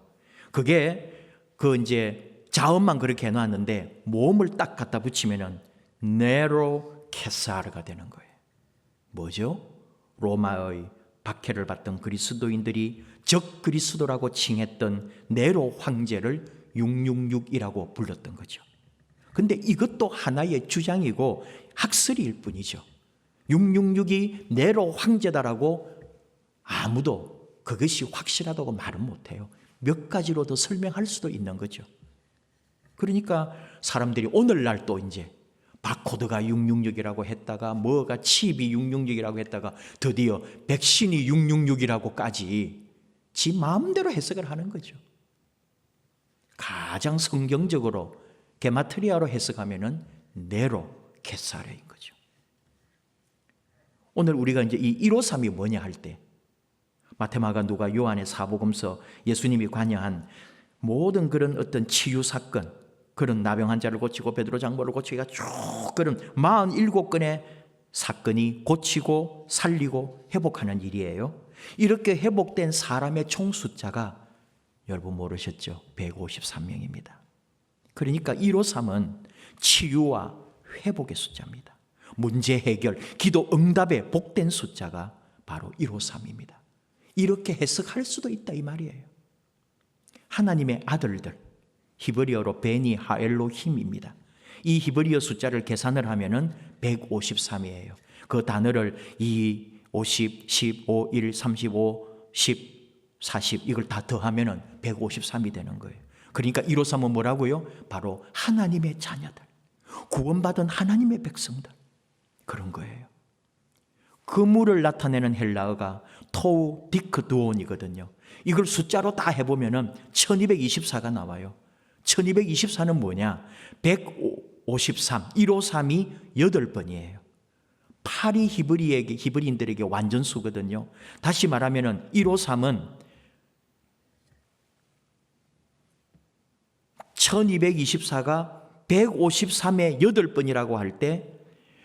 그게 그 이제 자음만 그렇게 해놨는데 모음을 딱 갖다 붙이면은 네로 케사르가 되는 거예요. 뭐죠? 로마의 박해를 받던 그리스도인들이 적 그리스도라고 칭했던 네로 황제를 666이라고 불렀던 거죠. 근데 이것도 하나의 주장이고 학설일 뿐이죠. 666이 네로 황제다라고 아무도 그것이 확실하다고 말은 못해요. 몇 가지로 더 설명할 수도 있는 거죠. 그러니까 사람들이 오늘날 또 이제 바코드가 666이라고 했다가 뭐가 칩이 666이라고 했다가 드디어 백신이 666이라고까지 지 마음대로 해석을 하는 거죠. 가장 성경적으로 게마트리아로 해석하면은 네로 케사레인 거죠. 오늘 우리가 이제 이 153이 뭐냐 할 때 마테마가, 누가, 요한의 사복음서, 예수님이 관여한 모든 그런 어떤 치유 사건, 그런 나병 환자를 고치고 베드로 장로를 고치기가 쭉 그런 47건의 사건이 고치고 살리고 회복하는 일이에요. 이렇게 회복된 사람의 총 숫자가 여러분 모르셨죠? 153명입니다. 그러니까 153은 치유와 회복의 숫자입니다. 문제 해결, 기도 응답의 복된 숫자가 바로 153입니다. 이렇게 해석할 수도 있다 이 말이에요. 하나님의 아들들, 히브리어로 베니 하엘로힘입니다. 이 히브리어 숫자를 계산을 하면은 153이에요. 그 단어를 2, 50, 10, 5, 1, 35, 10, 40 이걸 다 더하면은 153이 되는 거예요. 그러니까 153은 뭐라고요? 바로 하나님의 자녀들, 구원받은 하나님의 백성들, 그런 거예요. 그물을 나타내는 헬라어가 토우 디크 두온이거든요. 이걸 숫자로 다 해보면은 1224가 나와요. 1224는 뭐냐? 153, 153이 8번이에요. 8이 히브리인들에게 완전수거든요. 다시 말하면은 153은 1224가 153의 8번이라고 할 때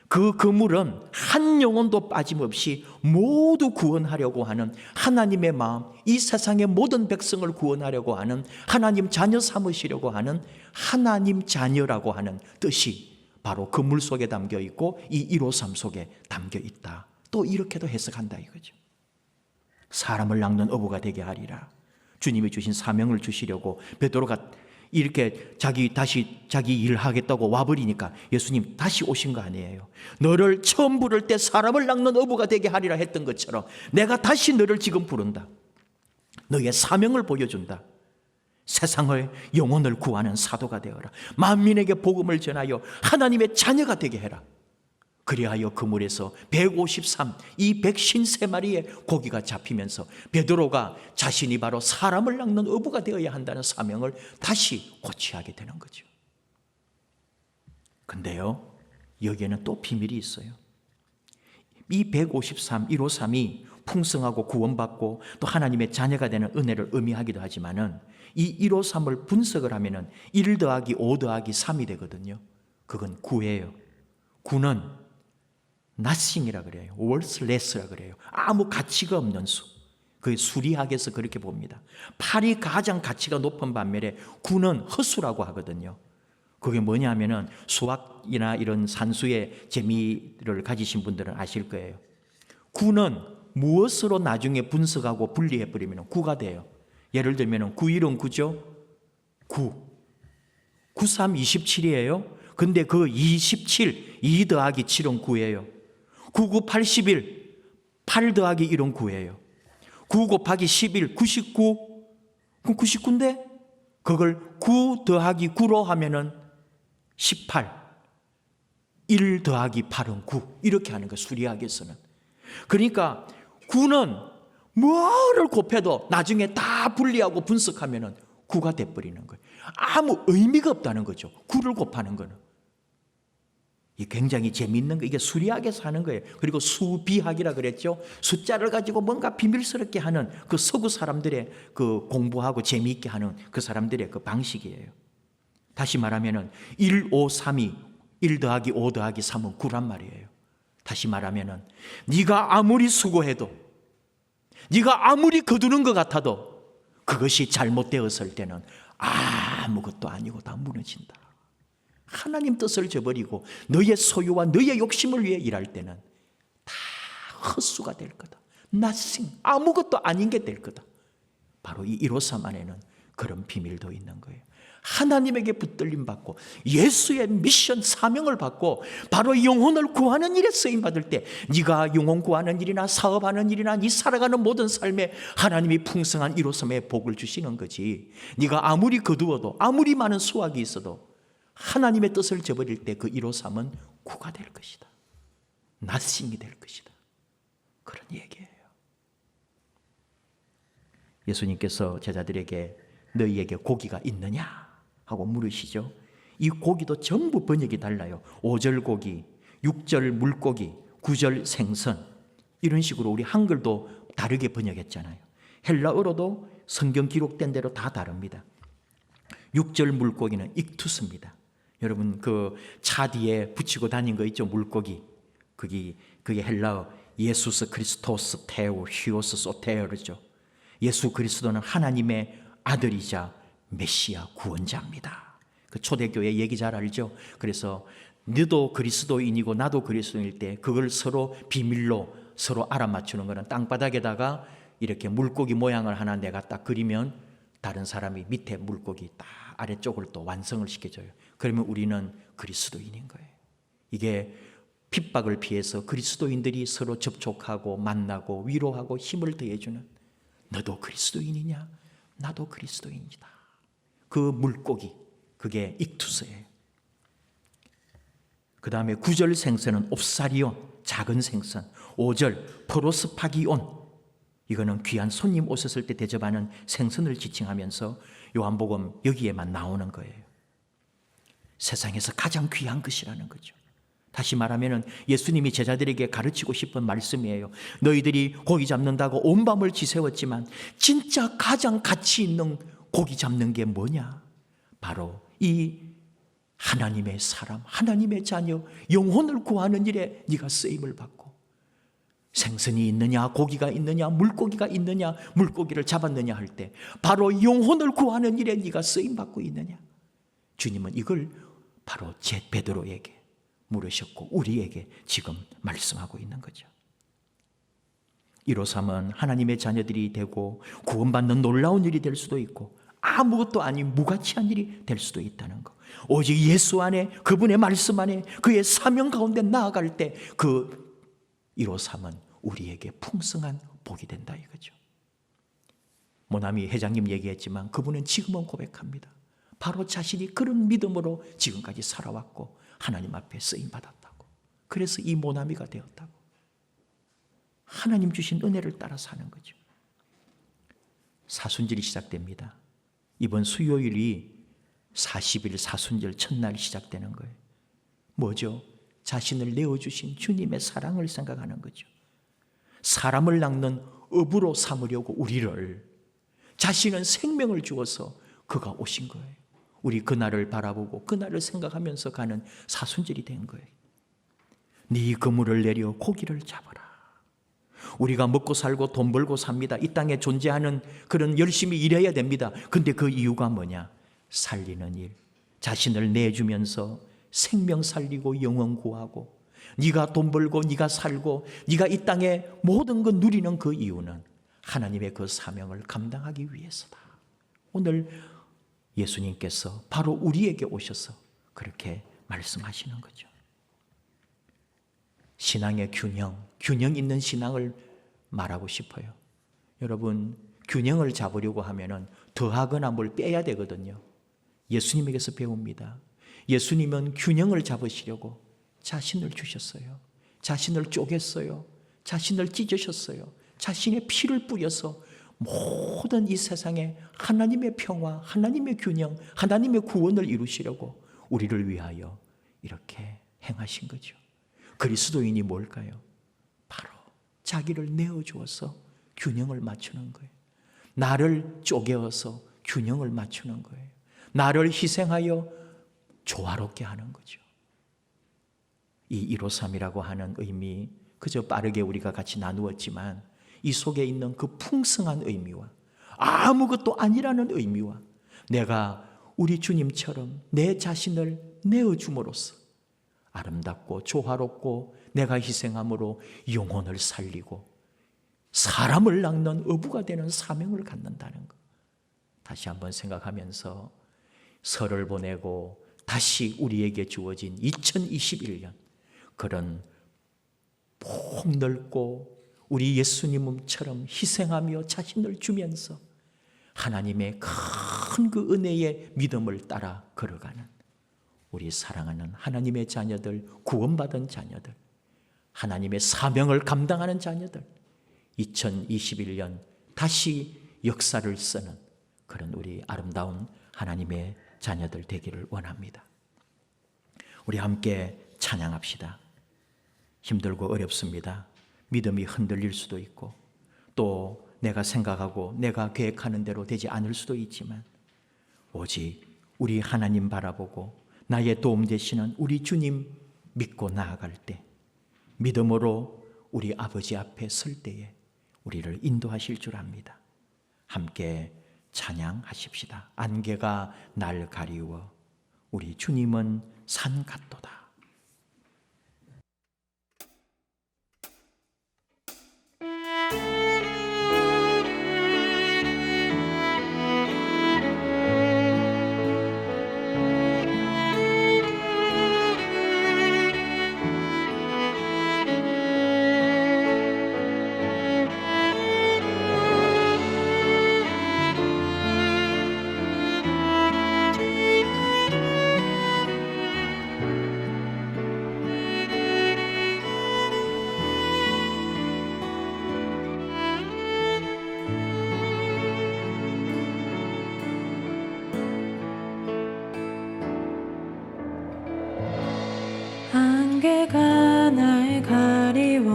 그 그물은 한 영혼도 빠짐없이 모두 구원하려고 하는 하나님의 마음, 이 세상의 모든 백성을 구원하려고 하는 하나님 자녀 삼으시려고 하는 하나님 자녀라고 하는 뜻이 바로 그물 속에 담겨 있고 이 153 속에 담겨 있다. 또 이렇게도 해석한다 이거죠. 사람을 낚는 어부가 되게 하리라. 주님이 주신 사명을 주시려고 베드로가 이렇게 다시 자기 일 하겠다고 와버리니까 예수님 다시 오신 거 아니에요. 너를 처음 부를 때 사람을 낚는 어부가 되게 하리라 했던 것처럼 내가 다시 너를 지금 부른다. 너의 사명을 보여준다. 세상의 영혼을 구하는 사도가 되어라. 만민에게 복음을 전하여 하나님의 자녀가 되게 해라. 그리하여 그물에서 153, 이 153마리의 고기가 잡히면서 베드로가 자신이 바로 사람을 낚는 어부가 되어야 한다는 사명을 다시 고취하게 되는 거죠. 근데요, 여기에는 또 비밀이 있어요. 이 153, 153이 풍성하고 구원받고 또 하나님의 자녀가 되는 은혜를 의미하기도 하지만은 이 153을 분석을 하면은 1 더하기 5 더하기 3이 되거든요. 그건 구예요. 구는 nothing이라 그래요. worthless라 그래요. 아무 가치가 없는 수. 그 수리학에서 그렇게 봅니다. 8이 가장 가치가 높은 반면에 9는 허수라고 하거든요. 그게 뭐냐면은 수학이나 이런 산수의 재미를 가지신 분들은 아실 거예요. 9는 무엇으로 나중에 분석하고 분리해버리면 9가 돼요. 예를 들면 9일은 9죠? 9. 93, 27이에요. 근데 그 27, 2 더하기 7은 9예요. 99, 81, 8 더하기 1은 9예요. 9 곱하기 11, 99. 그럼 99인데 그걸 9 더하기 9로 하면은 18. 1 더하기 8은 9. 이렇게 하는 거예요. 수리학에서는. 그러니까 9는 뭐를 곱해도 나중에 다 분리하고 분석하면은 9가 돼버리는 거예요. 아무 의미가 없다는 거죠. 9를 곱하는 거는. 이게 굉장히 재미있는 거. 이게 수리학에서 하는 거예요. 그리고 수비학이라 그랬죠. 숫자를 가지고 뭔가 비밀스럽게 하는 그 서구 사람들의 그 공부하고 재미있게 하는 그 사람들의 그 방식이에요. 다시 말하면은 1, 5, 3이 1 더하기 5 더하기 3은 9란 말이에요. 다시 말하면은 네가 아무리 수고해도, 네가 아무리 거두는 것 같아도 그것이 잘못되었을 때는 아무것도 아니고 다 무너진다. 하나님 뜻을 저버리고 너의 소유와 너의 욕심을 위해 일할 때는 다 헛수가 될 거다. nothing, 아무것도 아닌 게 될 거다. 바로 이 153 안에는 그런 비밀도 있는 거예요. 하나님에게 붙들림 받고 예수의 미션 사명을 받고 바로 영혼을 구하는 일에 쓰임 받을 때 네가 영혼 구하는 일이나 사업하는 일이나 네 살아가는 모든 삶에 하나님이 풍성한 153의 복을 주시는 거지. 네가 아무리 거두어도 아무리 많은 수확이 있어도 하나님의 뜻을 저버릴 때 그 153은 9가 될 것이다. nothing이 될 것이다. 그런 얘기예요. 예수님께서 제자들에게 너희에게 고기가 있느냐 하고 물으시죠. 이 고기도 전부 번역이 달라요. 5절 고기, 6절 물고기, 9절 생선, 이런 식으로 우리 한글도 다르게 번역했잖아요. 헬라어로도 성경 기록된 대로 다 다릅니다. 6절 물고기는 익투스입니다. 여러분 그 차 뒤에 붙이고 다닌 거 있죠? 물고기. 그게 헬라어 예수스 크리스토스 테오 히오스 소테어르죠. 예수 그리스도는 하나님의 아들이자 메시아 구원자입니다. 그 초대교회 얘기 잘 알죠? 그래서 너도 그리스도인이고 나도 그리스도인일 때 그걸 서로 비밀로 서로 알아맞추는 거는 땅바닥에다가 이렇게 물고기 모양을 하나 내가 딱 그리면 다른 사람이 밑에 물고기 딱 아래쪽을 또 완성을 시켜줘요. 그러면 우리는 그리스도인인 거예요. 이게 핍박을 피해서 그리스도인들이 서로 접촉하고 만나고 위로하고 힘을 더해주는, 너도 그리스도인이냐? 나도 그리스도인이다. 그 물고기, 그게 익투스예요. 그 다음에 9절 생선은 옵사리온, 작은 생선. 5절 프로스파기온, 이거는 귀한 손님 오셨을 때 대접하는 생선을 지칭하면서 요한복음 여기에만 나오는 거예요. 세상에서 가장 귀한 것이라는 거죠. 다시 말하면 예수님이 제자들에게 가르치고 싶은 말씀이에요. 너희들이 고기 잡는다고 온 밤을 지새웠지만 진짜 가장 가치 있는 고기 잡는 게 뭐냐? 바로 이 하나님의 사람, 하나님의 자녀, 영혼을 구하는 일에 네가 쓰임을 받고, 생선이 있느냐, 고기가 있느냐, 물고기가 있느냐, 물고기를 잡았느냐 할 때 바로 영혼을 구하는 일에 네가 쓰임 받고 있느냐? 주님은 이걸 바로 제 베드로에게 물으셨고 우리에게 지금 말씀하고 있는 거죠. 153은 하나님의 자녀들이 되고 구원받는 놀라운 일이 될 수도 있고 아무것도 아닌 무가치한 일이 될 수도 있다는 거. 오직 예수 안에, 그분의 말씀 안에, 그의 사명 가운데 나아갈 때 그 153은 우리에게 풍성한 복이 된다 이거죠. 모나미 회장님 얘기했지만 그분은 지금은 고백합니다. 바로 자신이 그런 믿음으로 지금까지 살아왔고 하나님 앞에 쓰임받았다고. 그래서 이 모나미가 되었다고. 하나님 주신 은혜를 따라 사는 거죠. 사순절이 시작됩니다. 이번 수요일이 40일 사순절 첫날 시작되는 거예요. 뭐죠? 자신을 내어주신 주님의 사랑을 생각하는 거죠. 사람을 낚는 업으로 삼으려고 우리를, 자신은 생명을 주어서 그가 오신 거예요. 우리 그날을 바라보고 그날을 생각하면서 가는 사순절이 된 거예요. 네 그물을 내려 고기를 잡아라. 우리가 먹고 살고 돈 벌고 삽니다. 이 땅에 존재하는 그런 열심히 일해야 됩니다. 근데 그 이유가 뭐냐? 살리는 일, 자신을 내주면서 생명 살리고 영혼 구하고, 네가 돈 벌고 네가 살고 네가 이 땅에 모든 것 누리는 그 이유는 하나님의 그 사명을 감당하기 위해서다. 오늘 예수님께서 바로 우리에게 오셔서 그렇게 말씀하시는 거죠. 신앙의 균형 있는 신앙을 말하고 싶어요. 여러분, 균형을 잡으려고 하면은 더하거나 뭘 빼야 되거든요. 예수님에게서 배웁니다. 예수님은 균형을 잡으시려고 자신을 주셨어요. 자신을 쪼갰어요. 자신을 찢으셨어요. 자신의 피를 뿌려서 모든 이 세상에 하나님의 평화, 하나님의 균형, 하나님의 구원을 이루시려고 우리를 위하여 이렇게 행하신 거죠. 그리스도인이 뭘까요? 바로 자기를 내어주어서 균형을 맞추는 거예요. 나를 쪼개어서 균형을 맞추는 거예요. 나를 희생하여 조화롭게 하는 거죠. 이 153이라고 하는 의미, 그저 빠르게 우리가 같이 나누었지만 이 속에 있는 그 풍성한 의미와 아무것도 아니라는 의미와 내가 우리 주님처럼 내 자신을 내어줌으로써 아름답고 조화롭고 내가 희생함으로 영혼을 살리고 사람을 낚는 어부가 되는 사명을 갖는다는 것. 다시 한번 생각하면서 설을 보내고 다시 우리에게 주어진 2021년, 그런 폭넓고 우리 예수님처럼 희생하며 자신을 주면서 하나님의 큰 그 은혜의 믿음을 따라 걸어가는 우리 사랑하는 하나님의 자녀들, 구원받은 자녀들, 하나님의 사명을 감당하는 자녀들, 2021년 다시 역사를 쓰는 그런 우리 아름다운 하나님의 자녀들 되기를 원합니다. 우리 함께 찬양합시다. 힘들고 어렵습니다. 믿음이 흔들릴 수도 있고 또 내가 생각하고 내가 계획하는 대로 되지 않을 수도 있지만 오직 우리 하나님 바라보고 나의 도움 되시는 우리 주님 믿고 나아갈 때, 믿음으로 우리 아버지 앞에 설 때에 우리를 인도하실 줄 압니다. 함께 찬양하십시다. 안개가 날 가리워 우리 주님은 산 같도다. 안개가 날 가리워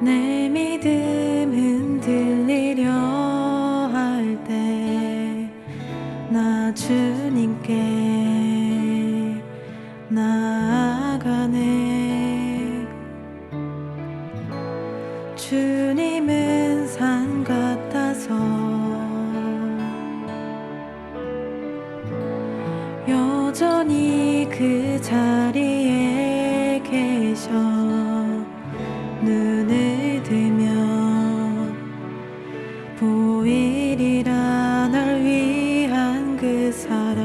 내 믿음 흔들리려 할 때 나 주님께 나아가네. 주님은 산 같아서 여전히 그 자리에 계셔. 눈을 들면 보이리라 널 위한 그 사랑.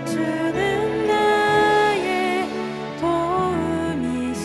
주는 나의 도움이시며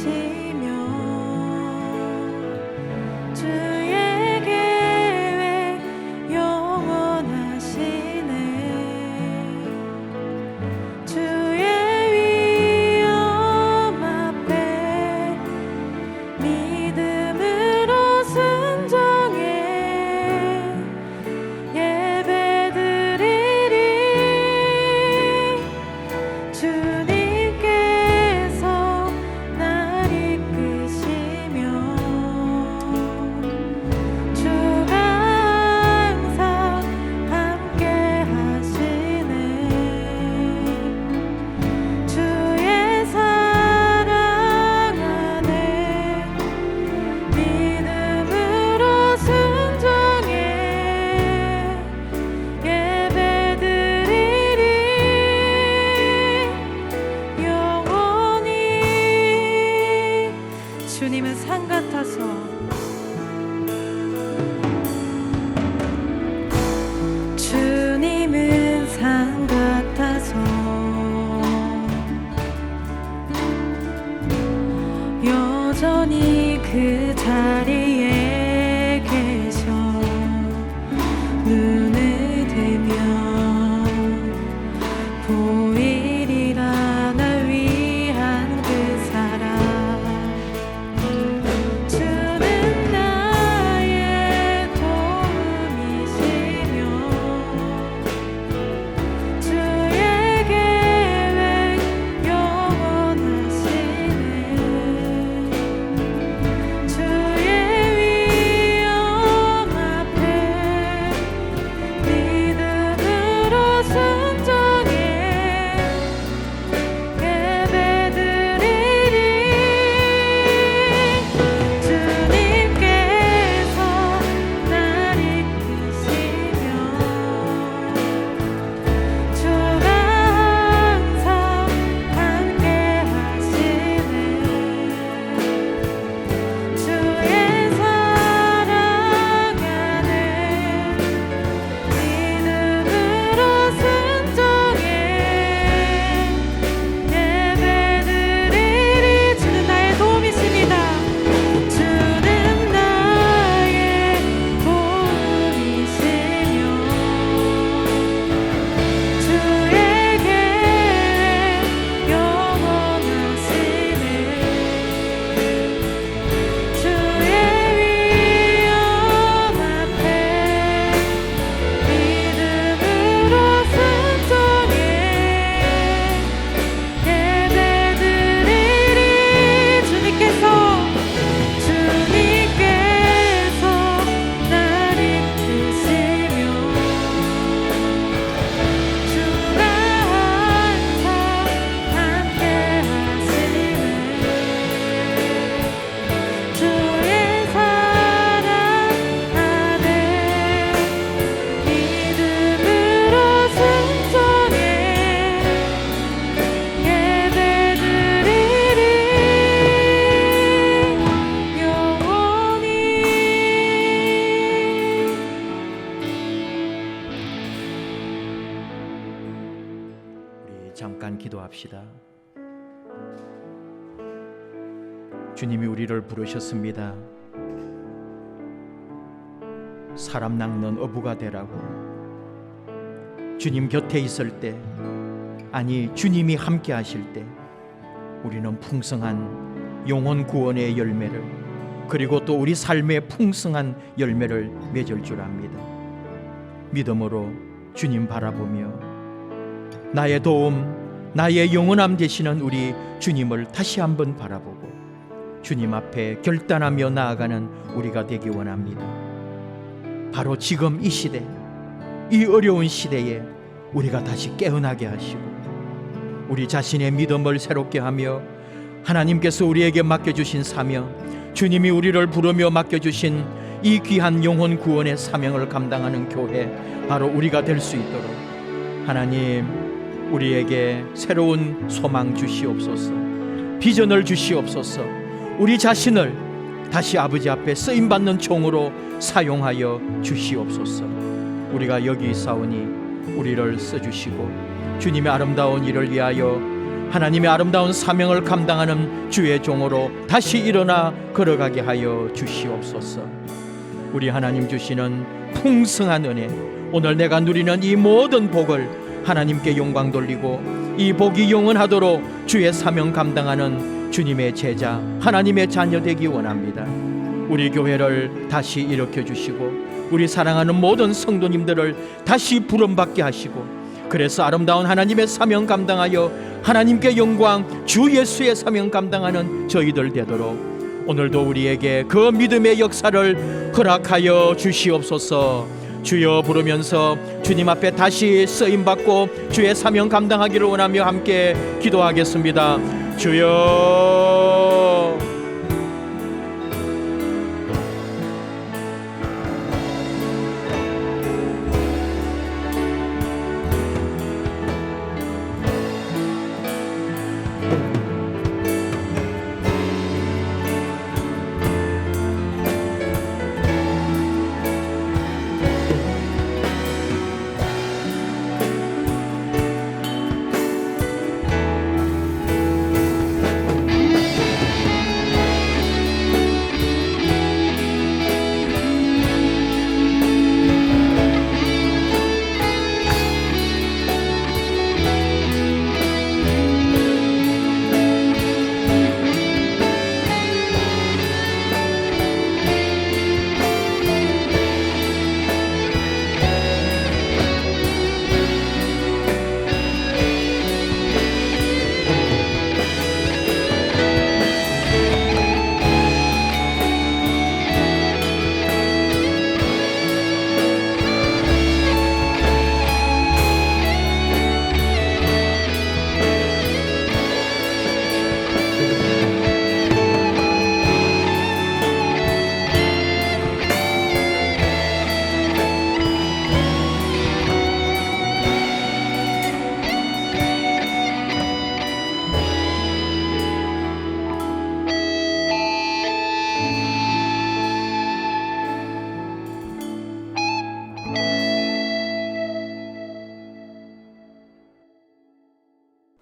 잠깐 기도합시다. 주님이 우리를 부르셨습니다. 사람 낚는 어부가 되라고. 주님 곁에 있을 때, 아니 주님이 함께 하실 때 우리는 풍성한 영혼 구원의 열매를, 그리고 또 우리 삶의 풍성한 열매를 맺을 줄 압니다. 믿음으로 주님 바라보며 나의 도움, 나의 영원함 되시는 우리 주님을 다시 한번 바라보고 주님 앞에 결단하며 나아가는 우리가 되기 원합니다. 바로 지금 이 시대, 이 어려운 시대에 우리가 다시 깨어나게 하시고 우리 자신의 믿음을 새롭게 하며 하나님께서 우리에게 맡겨주신 사명, 주님이 우리를 부르며 맡겨주신 이 귀한 영혼 구원의 사명을 감당하는 교회, 바로 우리가 될 수 있도록 하나님 우리에게 새로운 소망 주시옵소서, 비전을 주시옵소서. 우리 자신을 다시 아버지 앞에 쓰임받는 종으로 사용하여 주시옵소서. 우리가 여기 있사오니 우리를 써주시고 주님의 아름다운 일을 위하여 하나님의 아름다운 사명을 감당하는 주의 종으로 다시 일어나 걸어가게 하여 주시옵소서. 우리 하나님 주시는 풍성한 은혜, 오늘 내가 누리는 이 모든 복을 하나님께 영광 돌리고 이 복이 영원하도록 주의 사명 감당하는 주님의 제자, 하나님의 자녀 되기 원합니다. 우리 교회를 다시 일으켜 주시고 우리 사랑하는 모든 성도님들을 다시 부름받게 하시고, 그래서 아름다운 하나님의 사명 감당하여 하나님께 영광, 주 예수의 사명 감당하는 저희들 되도록 오늘도 우리에게 그 믿음의 역사를 허락하여 주시옵소서. 주여 부르면서 주님 앞에 다시 쓰임받고 주의 사명 감당하기를 원하며 함께 기도하겠습니다. 주여,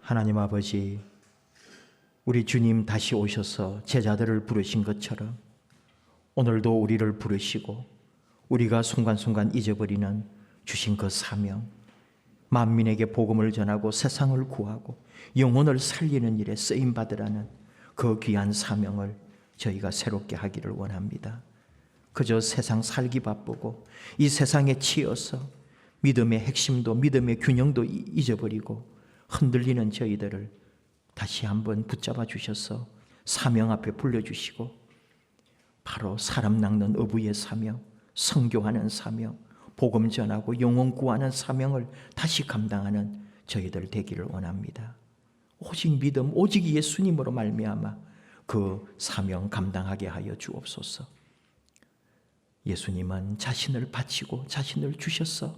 하나님 아버지, 우리 주님 다시 오셔서 제자들을 부르신 것처럼 오늘도 우리를 부르시고 우리가 순간순간 잊어버리는 주신 그 사명, 만민에게 복음을 전하고 세상을 구하고 영혼을 살리는 일에 쓰임받으라는 그 귀한 사명을 저희가 새롭게 하기를 원합니다. 그저 세상 살기 바쁘고 이 세상에 치여서 믿음의 핵심도 믿음의 균형도 잊어버리고 흔들리는 저희들을 다시 한번 붙잡아 주셔서 사명 앞에 불러주시고 바로 사람 낚는 어부의 사명, 선교하는 사명, 복음 전하고 영혼 구하는 사명을 다시 감당하는 저희들 되기를 원합니다. 오직 믿음, 오직 예수님으로 말미암아 그 사명 감당하게 하여 주옵소서. 예수님은 자신을 바치고 자신을 주셔서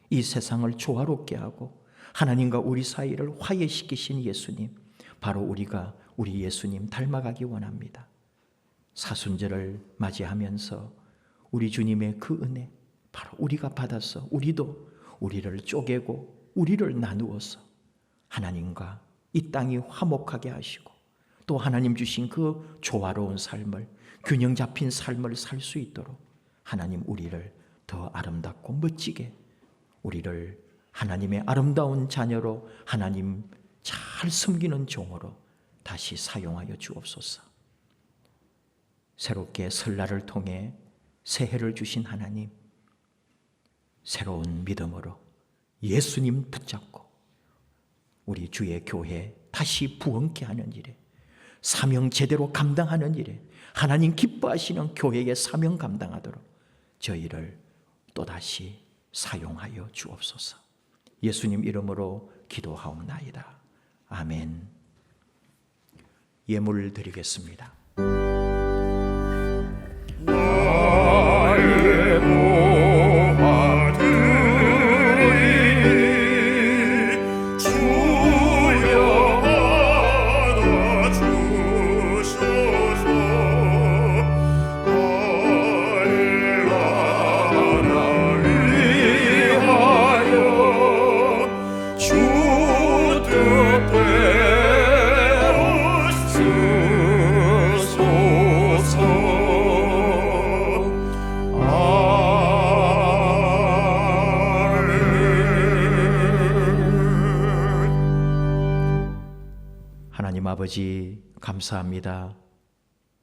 이 세상을 조화롭게 하고 하나님과 우리 사이를 화해시키신 예수님, 바로 우리가 우리 예수님 닮아가기 원합니다. 사순절을 맞이하면서 우리 주님의 그 은혜 바로 우리가 받아서 우리도 우리를 쪼개고 우리를 나누어서 하나님과 이 땅이 화목하게 하시고 또 하나님 주신 그 조화로운 삶을, 균형 잡힌 삶을 살 수 있도록 하나님 우리를 더 아름답고 멋지게, 우리를 하나님의 아름다운 자녀로, 하나님 잘 섬기는 종으로 다시 사용하여 주옵소서. 새롭게 설날을 통해 새해를 주신 하나님, 새로운 믿음으로 예수님 붙잡고 우리 주의 교회 다시 부흥케 하는 일에, 사명 제대로 감당하는 일에, 하나님 기뻐하시는 교회의 사명 감당하도록 저희를 또다시 사용하여 주옵소서. 예수님 이름으로 기도하옵나이다. 아멘. 예물 드리겠습니다. 나의 모아들이 주여 받아주소서. 나의 나라 위하여 주 뜻대로 쓰소서. 하나님 아버지 감사합니다.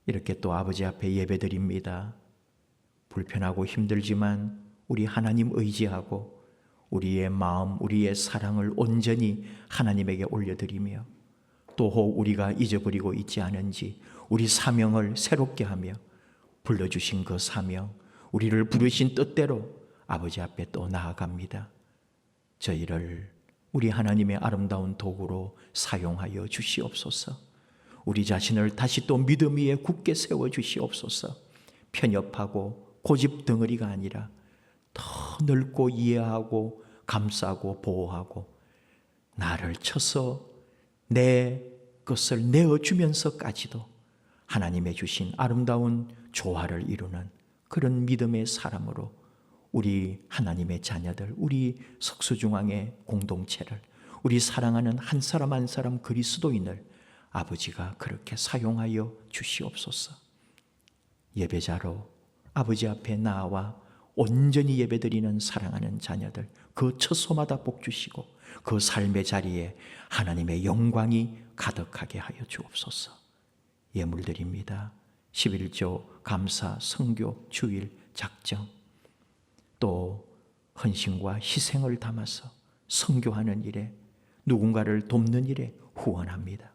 이렇게 또 아버지 앞에 예배드립니다. 불편하고 힘들지만 우리 하나님 의지하고 우리의 마음, 우리의 사랑을 온전히 하나님에게 올려드리며 또 혹 우리가 잊어버리고 있지 않은지 우리 사명을 새롭게 하며 불러주신 그 사명, 우리를 부르신 뜻대로 아버지 앞에 또 나아갑니다. 저희를 우리 하나님의 아름다운 도구로 사용하여 주시옵소서. 우리 자신을 다시 또 믿음 위에 굳게 세워 주시옵소서. 편협하고 고집 덩어리가 아니라 더 넓고 이해하고 감싸고 보호하고 나를 쳐서 내 것을 내어주면서까지도 하나님의 주신 아름다운 조화를 이루는 그런 믿음의 사람으로 우리 하나님의 자녀들, 우리 석수중앙의 공동체를, 우리 사랑하는 한 사람 한 사람 그리스도인을 아버지가 그렇게 사용하여 주시옵소서. 예배자로 아버지 앞에 나와 온전히 예배드리는 사랑하는 자녀들, 그 처소마다 복 주시고 그 삶의 자리에 하나님의 영광이 가득하게 하여 주옵소서. 예물드립니다. 11조 감사, 성교, 주일, 작정, 또 헌신과 희생을 담아서 선교하는 일에, 누군가를 돕는 일에 후원합니다.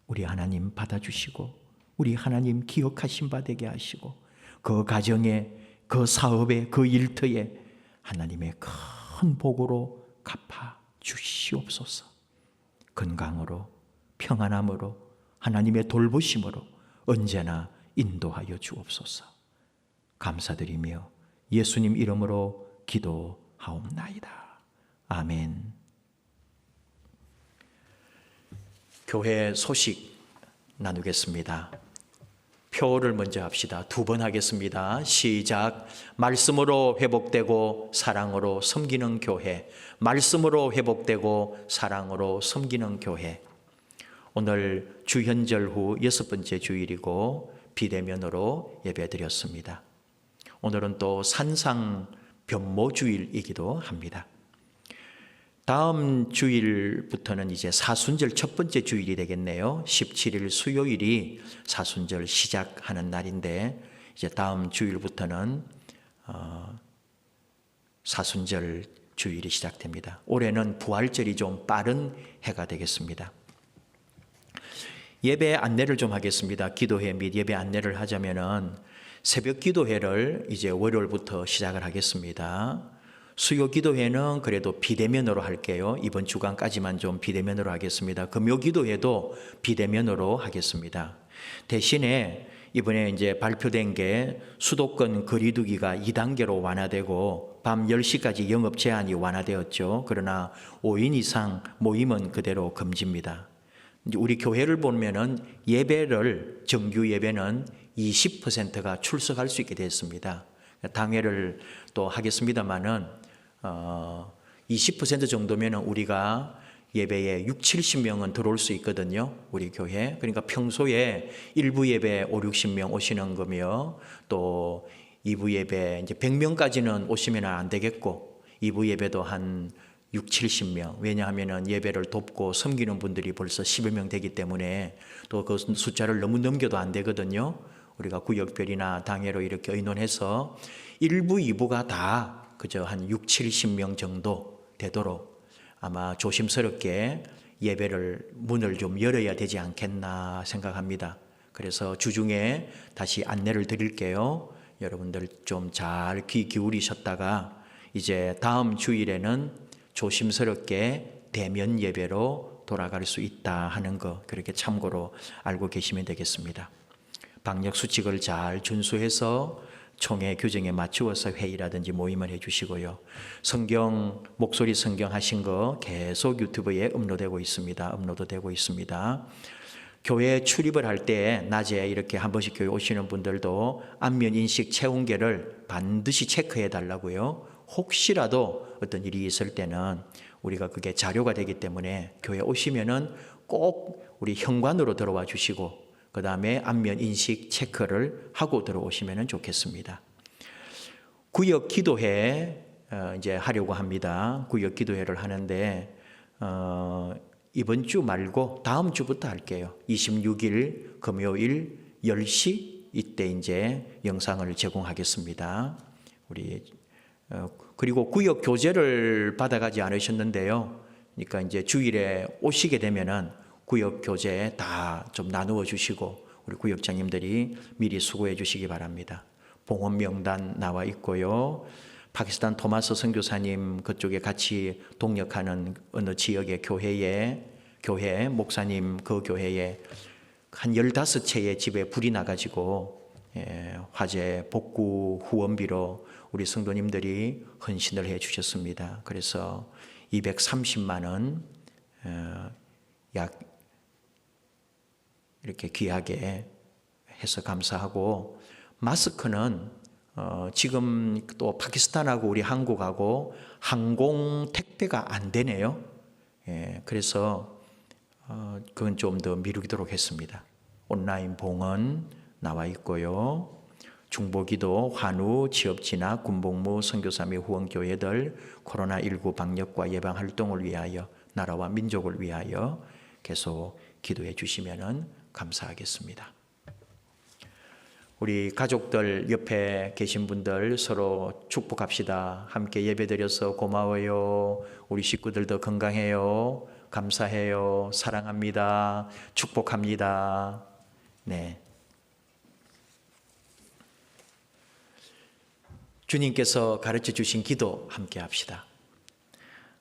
우리 하나님 받아주시고 우리 하나님 기억하신 바 되게 하시고 그 가정에, 그 사업에, 그 일터에 하나님의 큰 복으로 갚아 주시옵소서. 건강으로, 평안함으로, 하나님의 돌보심으로 언제나 인도하여 주옵소서. 감사드리며 예수님 이름으로 기도하옵나이다. 아멘. 교회 소식 나누겠습니다. 표를 먼저 합시다. 2번 하겠습니다. 시작. 말씀으로 회복되고 사랑으로 섬기는 교회. 말씀으로 회복되고 사랑으로 섬기는 교회. 오늘 주현절 후 6번째 주일이고 비대면으로 예배드렸습니다. 오늘은 또 산상 변모주일이기도 합니다. 다음 주일부터는 이제 사순절 첫 번째 주일이 되겠네요. 17일 수요일이 사순절 시작하는 날인데 이제 다음 주일부터는 사순절 주일이 시작됩니다. 올해는 부활절이 좀 빠른 해가 되겠습니다. 예배 안내를 좀 하겠습니다. 기도회 및 예배 안내를 하자면은 새벽 기도회를 이제 월요일부터 시작을 하겠습니다. 수요 기도회는 그래도 비대면으로 할게요. 이번 주간까지만 좀 비대면으로 하겠습니다. 금요 기도회도 비대면으로 하겠습니다. 대신에 이번에 이제 발표된 게 수도권 거리두기가 2단계로 완화되고 밤 10시까지 영업 제한이 완화되었죠. 그러나 5인 이상 모임은 그대로 금지입니다. 우리 교회를 보면은 예배를, 정규 예배는 20%가 출석할 수 있게 됐습니다. 당회를 또 하겠습니다만은 20% 정도면은 우리가 예배에 6, 70명은 들어올 수 있거든요. 우리 교회. 그러니까 평소에 1부 예배 5, 60명 오시는 거며 또 2부 예배 이제 100명까지는 오시면 안 되겠고 2부 예배도 한 6, 70명. 왜냐하면 예배를 돕고 섬기는 분들이 벌써 10여 명 되기 때문에 또 그 숫자를 너무 넘겨도 안 되거든요. 우리가 구역별이나 당회로 이렇게 의논해서 1부, 2부가 다 그저 한 6, 70명 정도 되도록 아마 조심스럽게 예배를 문을 좀 열어야 되지 않겠나 생각합니다. 그래서 주중에 다시 안내를 드릴게요. 여러분들 좀 잘 귀 기울이셨다가 이제 다음 주일에는 조심스럽게 대면 예배로 돌아갈 수 있다 하는 거 그렇게 참고로 알고 계시면 되겠습니다. 방역 수칙을 잘 준수해서 총회 규정에 맞추어서 회의라든지 모임을 해주시고요. 성경 목소리 성경 하신 거 계속 유튜브에 업로드되고 있습니다. 교회 출입을 할 때 낮에 이렇게 한 번씩 교회 오시는 분들도 안면 인식 체온계를 반드시 체크해 달라고요. 혹시라도 어떤 일이 있을 때는 우리가 그게 자료가 되기 때문에 교회 오시면은 꼭 우리 현관으로 들어와 주시고 그 다음에 안면 인식 체크를 하고 들어오시면 좋겠습니다. 구역 기도회 이제 하려고 합니다. 구역 기도회를 하는데 이번 주 말고 다음 주부터 할게요. 26일 금요일 10시 이때 이제 영상을 제공하겠습니다. 우리 그리고 구역 교재를 받아가지 않으셨는데요. 그러니까 이제 주일에 오시게 되면은 구역 교재 다 좀 나누어 주시고 우리 구역장님들이 미리 수고해 주시기 바랍니다. 봉헌 명단 나와 있고요. 파키스탄 토마스 선교사님 그쪽에 같이 동역하는 어느 지역의 교회 목사님 그 교회에 한 15채의 집에 불이 나가지고 화재 복구 후원비로 우리 성도님들이 헌신을 해 주셨습니다. 그래서 230만 원 약 이렇게 귀하게 해서 감사하고 마스크는 지금 또 파키스탄하고 우리 한국하고 항공 택배가 안 되네요. 그래서 그건 좀 더 미루도록 했습니다. 온라인 봉헌 나와 있고요. 중보기도, 환우, 취업진학, 군복무, 선교사 및 후원교회들 코로나19 방역과 예방 활동을 위하여 나라와 민족을 위하여 계속 기도해 주시면 감사하겠습니다. 우리 가족들 옆에 계신 분들 서로 축복합시다. 함께 예배드려서 고마워요. 우리 식구들도 건강해요. 감사해요. 사랑합니다. 축복합니다. 네. 주님께서 가르쳐 주신 기도 함께 합시다.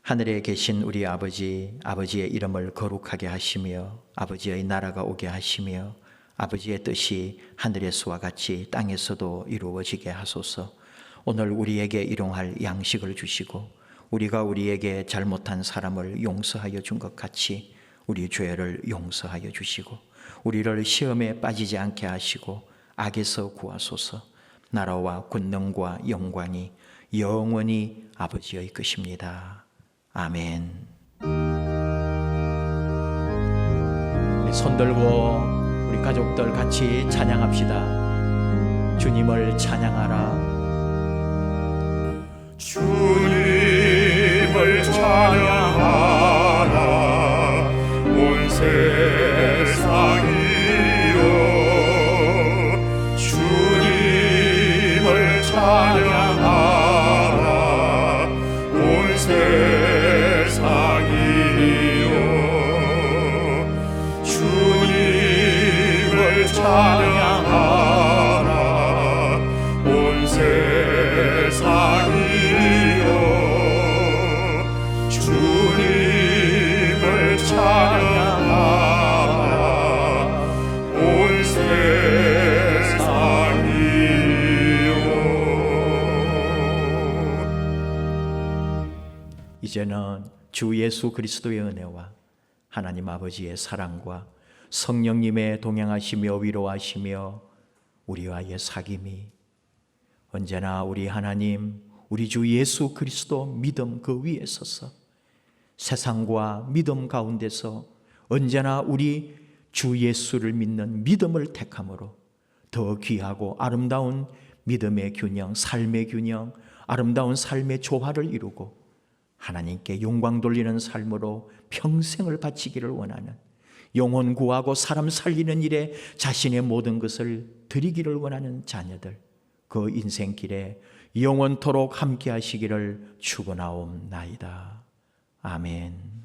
하늘에 계신 우리 아버지, 아버지의 이름을 거룩하게 하시며 아버지의 나라가 오게 하시며 아버지의 뜻이 하늘에서와 같이 땅에서도 이루어지게 하소서. 오늘 우리에게 일용할 양식을 주시고 우리가 우리에게 잘못한 사람을 용서하여 준 것 같이 우리 죄를 용서하여 주시고 우리를 시험에 빠지지 않게 하시고 악에서 구하소서. 나라와 권능과 영광이 영원히 아버지의 것입니다. 아멘. 우리 손 들고 우리 가족들 같이 찬양합시다. 주님을 찬양하라. 주님을 찬양하라 온 세상이여 주님을 찬양하라 온 세상이여 주님을 찬양하라 온 세상이여 주님을 찬양하라 온 세상이여. 이제는 주 예수 그리스도의 은혜와 하나님 아버지의 사랑과 성령님의 동행하시며 위로하시며 우리와의 사귐이 언제나 우리 하나님 우리 주 예수 그리스도 믿음 그 위에 서서 세상과 믿음 가운데서 언제나 우리 주 예수를 믿는 믿음을 택함으로 더 귀하고 아름다운 믿음의 균형, 삶의 균형, 아름다운 삶의 조화를 이루고 하나님께 영광 돌리는 삶으로 평생을 바치기를 원하는, 영혼 구하고 사람 살리는 일에 자신의 모든 것을 드리기를 원하는 자녀들, 그 인생길에 영원토록 함께 하시기를 축원하옵나이다. 아멘.